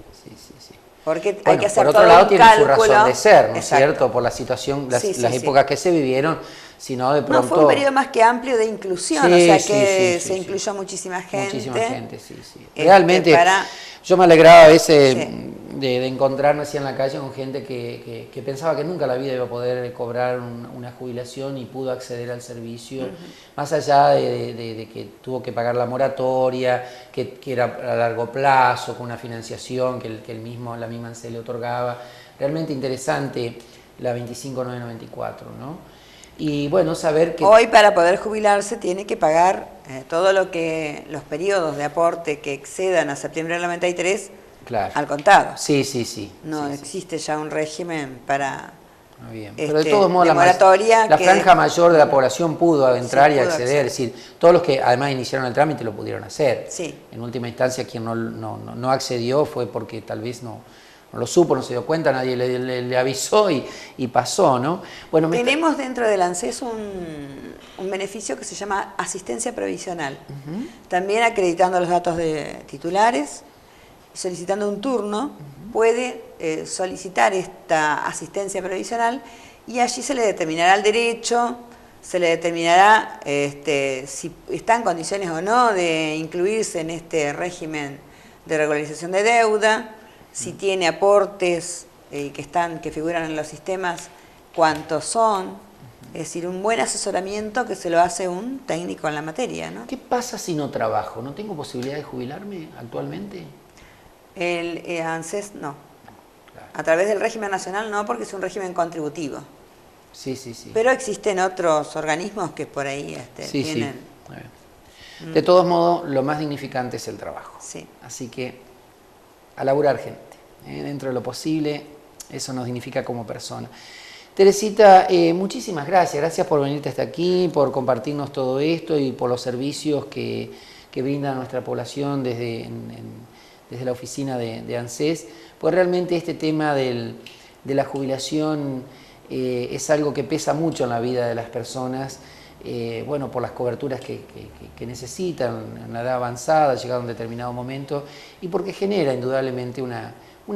Porque Bueno, hay que hacer por otro todo lado un tiene cálculo. su razón de ser, ¿no es Exacto. cierto? Por la situación, las Sí. épocas que se vivieron, sino de pronto... No, fue un periodo más que amplio de inclusión, Sí, o sea sí, que sí, se sí. incluyó muchísima gente. Muchísima gente, sí. Realmente, para- yo me alegraba a veces Sí. de encontrarme así en la calle con gente que pensaba que nunca la vida iba a poder cobrar una jubilación y pudo acceder al servicio, más allá de que tuvo que pagar la moratoria, que era a largo plazo, con una financiación que la misma ANSES le otorgaba. Realmente interesante la 25994, ¿no? Y bueno, saber que... Hoy para poder jubilarse tiene que pagar todo lo que los periodos de aporte que excedan a septiembre del 93 Claro. al contado. Sí. No sí. existe ya un régimen para Muy bien. Pero de este, todos modos de moratoria la que- franja mayor de la población pudo entrar Sí, y pudo acceder, es decir, todos los que además iniciaron el trámite lo pudieron hacer. Sí. En última instancia quien no accedió fue porque tal vez no lo supo, no se dio cuenta, nadie le avisó y pasó, ¿no? Bueno, Tenemos dentro del ANSES un beneficio que se llama asistencia previsional. También acreditando los datos de titulares, solicitando un turno, puede solicitar esta asistencia previsional y allí se le determinará el derecho, se le determinará si está en condiciones o no de incluirse en este régimen de regularización de deuda, si tiene aportes que figuran en los sistemas, cuántos son. Es decir, un buen asesoramiento que se lo hace un técnico en la materia, ¿no? ¿Qué pasa si no trabajo? ¿No tengo posibilidad de jubilarme actualmente? El ANSES no. A través del régimen nacional no, porque es un régimen contributivo. Sí. Pero existen otros organismos que por ahí tienen... Muy bien. De todos modos, lo más dignificante es el trabajo. Sí. Así que a laburar, gente. Dentro de lo posible, eso nos dignifica como persona. Teresita, muchísimas gracias. Gracias por venirte hasta aquí, por compartirnos todo esto y por los servicios que brinda nuestra población desde la oficina de ANSES. Pues realmente este tema de la jubilación es algo que pesa mucho en la vida de las personas. Bueno, por las coberturas que necesitan en una edad avanzada, llegado a un determinado momento, y porque genera indudablemente una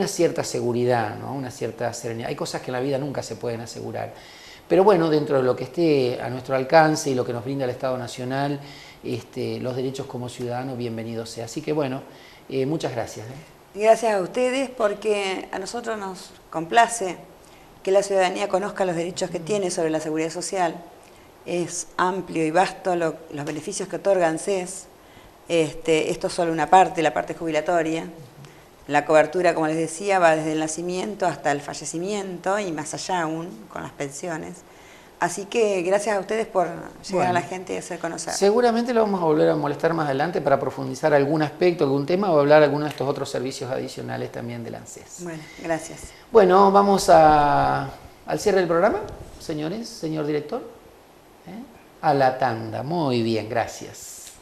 cierta seguridad, ¿no? Una cierta serenidad. Hay cosas que en la vida nunca se pueden asegurar. Pero bueno, dentro de lo que esté a nuestro alcance y lo que nos brinda el Estado Nacional, los derechos como ciudadanos, bienvenidos sea. Así que bueno, muchas gracias. Gracias a ustedes, porque a nosotros nos complace que la ciudadanía conozca los derechos que tiene sobre la seguridad social. Es amplio y vasto los beneficios que otorga ANSES. Esto es solo una parte, la parte jubilatoria. La cobertura, como les decía, va desde el nacimiento hasta el fallecimiento y más allá aún con las pensiones. Así que gracias a ustedes por llegar a la gente y hacer conocer. Seguramente lo vamos a volver a molestar más adelante para profundizar algún aspecto, algún tema o hablar de algunos de estos otros servicios adicionales también del ANSES. Bueno, gracias. Bueno, vamos al cierre del programa, señores, señor director. A la tanda. Muy bien, gracias.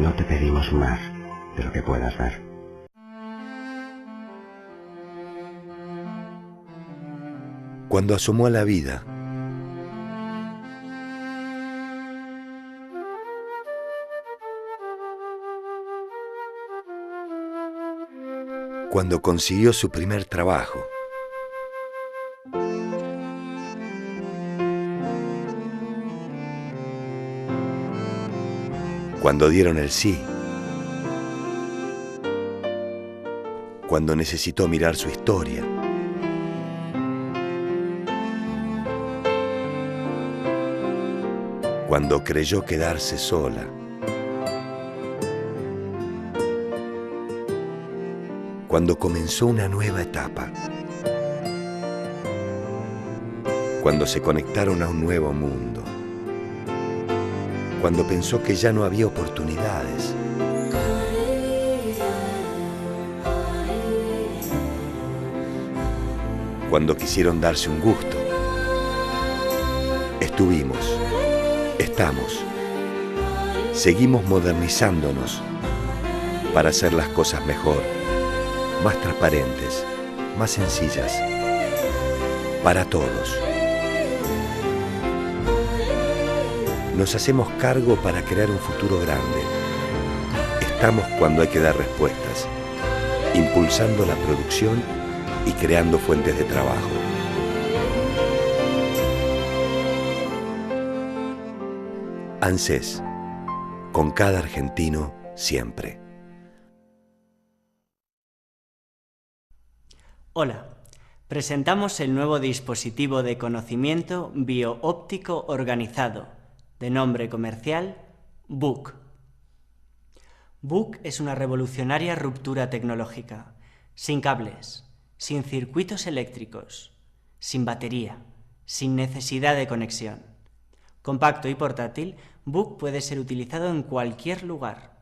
No te pedimos más de lo que puedas dar. Cuando asomó a la vida, Cuando consiguió su primer trabajo. Cuando dieron el sí. Cuando necesitó mirar su historia. Cuando creyó quedarse sola. Cuando comenzó una nueva etapa. Cuando se conectaron a un nuevo mundo. Cuando pensó que ya no había oportunidades. Cuando quisieron darse un gusto. Estuvimos, estamos, seguimos modernizándonos para hacer las cosas mejor, más transparentes, más sencillas, para todos. Nos hacemos cargo para crear un futuro grande. Estamos cuando hay que dar respuestas, impulsando la producción y creando fuentes de trabajo. ANSES, con cada argentino siempre. Hola, presentamos el nuevo dispositivo de conocimiento bioóptico organizado, de nombre comercial BUC. BUC es una revolucionaria ruptura tecnológica, sin cables, sin circuitos eléctricos, sin batería, sin necesidad de conexión. Compacto y portátil, BUC puede ser utilizado en cualquier lugar.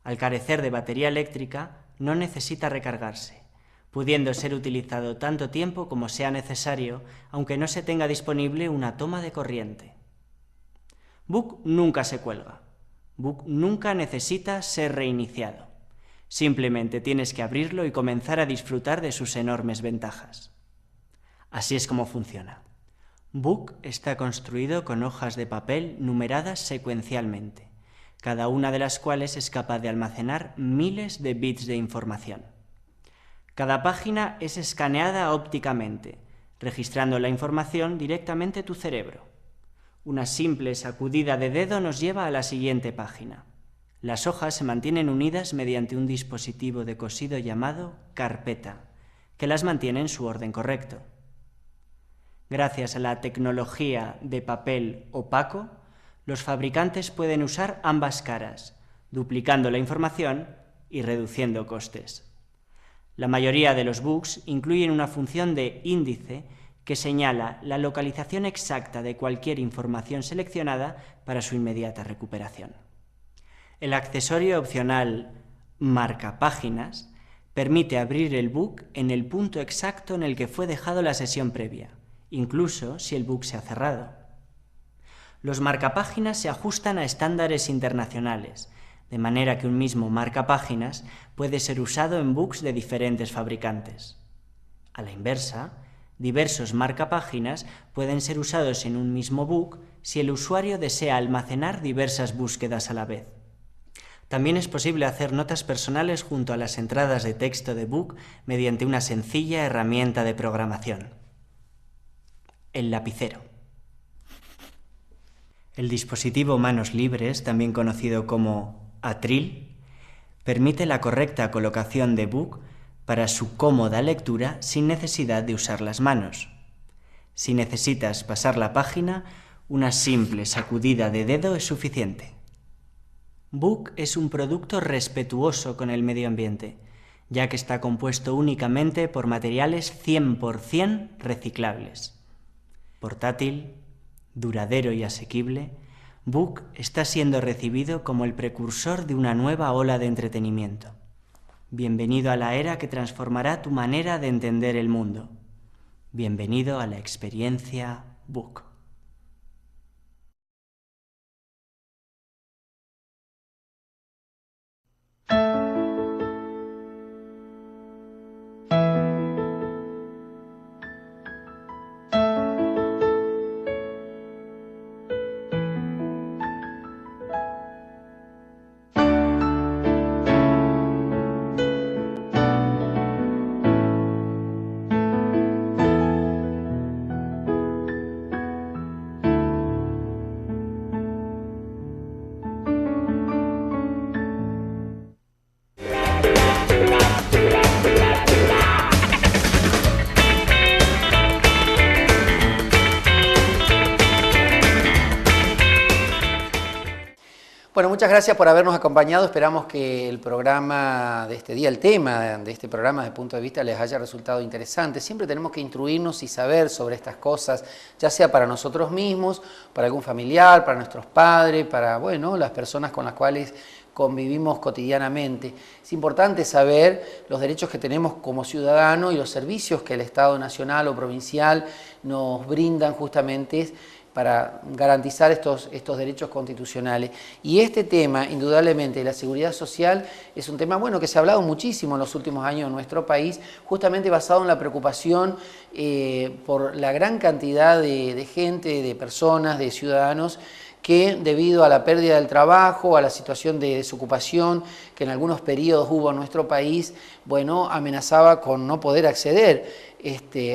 Al carecer de batería eléctrica, no necesita recargarse, pudiendo ser utilizado tanto tiempo como sea necesario, aunque no se tenga disponible una toma de corriente. BUC nunca se cuelga. BUC nunca necesita ser reiniciado. Simplemente tienes que abrirlo y comenzar a disfrutar de sus enormes ventajas. Así es como funciona. BUC está construido con hojas de papel numeradas secuencialmente, cada una de las cuales es capaz de almacenar miles de bits de información. Cada página es escaneada ópticamente, registrando la información directamente a tu cerebro. Una simple sacudida de dedo nos lleva a la siguiente página. Las hojas se mantienen unidas mediante un dispositivo de cosido llamado carpeta, que las mantiene en su orden correcto. Gracias a la tecnología de papel opaco, los fabricantes pueden usar ambas caras, duplicando la información y reduciendo costes. La mayoría de los BUCs incluyen una función de índice que señala la localización exacta de cualquier información seleccionada para su inmediata recuperación. El accesorio opcional marcapáginas permite abrir el BUC en el punto exacto en el que fue dejado la sesión previa, incluso si el BUC se ha cerrado. Los marcapáginas se ajustan a estándares internacionales, de manera que un mismo marcapáginas puede ser usado en BUCs de diferentes fabricantes. A la inversa, diversos marcapáginas pueden ser usados en un mismo BUC si el usuario desea almacenar diversas búsquedas a la vez. También es posible hacer notas personales junto a las entradas de texto de BUC mediante una sencilla herramienta de programación: el lapicero. El dispositivo manos libres, también conocido como atril, permite la correcta colocación de BUC para su cómoda lectura sin necesidad de usar las manos. Si necesitas pasar la página, una simple sacudida de dedo es suficiente. BUC es un producto respetuoso con el medio ambiente, ya que está compuesto únicamente por materiales 100% reciclables. Portátil, duradero y asequible, BUC está siendo recibido como el precursor de una nueva ola de entretenimiento. Bienvenido a la era que transformará tu manera de entender el mundo. Bienvenido a la experiencia BUC. Bueno, muchas gracias por habernos acompañado. Esperamos que el programa de este día, el tema de este programa desde el punto de vista les haya resultado interesante. Siempre tenemos que instruirnos y saber sobre estas cosas, ya sea para nosotros mismos, para algún familiar, para nuestros padres, para, bueno, las personas con las cuales convivimos cotidianamente. Es importante saber los derechos que tenemos como ciudadanos y los servicios que el Estado nacional o provincial nos brindan justamente para garantizar estos derechos constitucionales. Y este tema, indudablemente, la seguridad social, es un tema bueno que se ha hablado muchísimo en los últimos años en nuestro país, justamente basado en la preocupación por la gran cantidad de gente, de personas, de ciudadanos, que debido a la pérdida del trabajo, a la situación de desocupación que en algunos periodos hubo en nuestro país, bueno, amenazaba con no poder acceder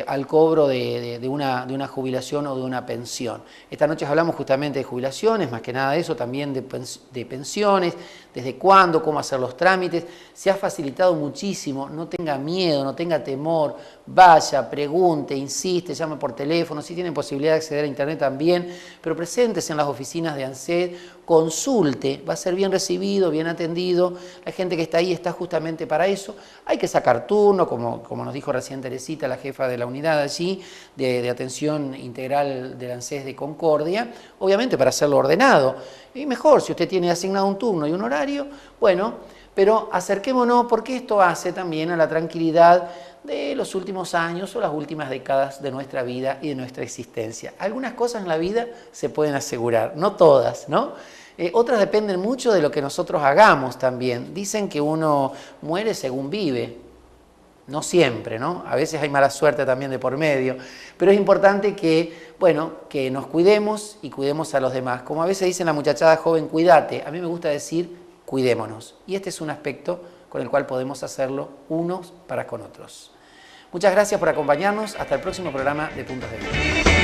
al cobro de una jubilación o de una pensión. Esta noche hablamos justamente de jubilaciones, más que nada de eso, también de pensiones, desde cuándo, cómo hacer los trámites. Se ha facilitado muchísimo, no tenga miedo, no tenga temor, vaya, pregunte, insiste, llame por teléfono, si tienen posibilidad de acceder a internet también, pero preséntese en las oficinas de ANSES, consulte, va a ser bien recibido, bien atendido, la gente que está ahí está justamente para eso. Hay que sacar turno, como nos dijo recién Teresita, la jefa de la unidad allí, de atención integral del ANSES de Concordia, obviamente para hacerlo ordenado. Y mejor, si usted tiene asignado un turno y un horario, bueno, pero acerquémonos porque esto hace también a la tranquilidad de los últimos años o las últimas décadas de nuestra vida y de nuestra existencia. Algunas cosas en la vida se pueden asegurar, no todas, ¿no? Otras dependen mucho de lo que nosotros hagamos también. Dicen que uno muere según vive. No siempre, ¿no? A veces hay mala suerte también de por medio. Pero es importante que, bueno, que nos cuidemos y cuidemos a los demás. Como a veces dicen la muchachada joven, cuídate. A mí me gusta decir, cuidémonos. Y este es un aspecto con el cual podemos hacerlo unos para con otros. Muchas gracias por acompañarnos. Hasta el próximo programa de Puntos de Vista.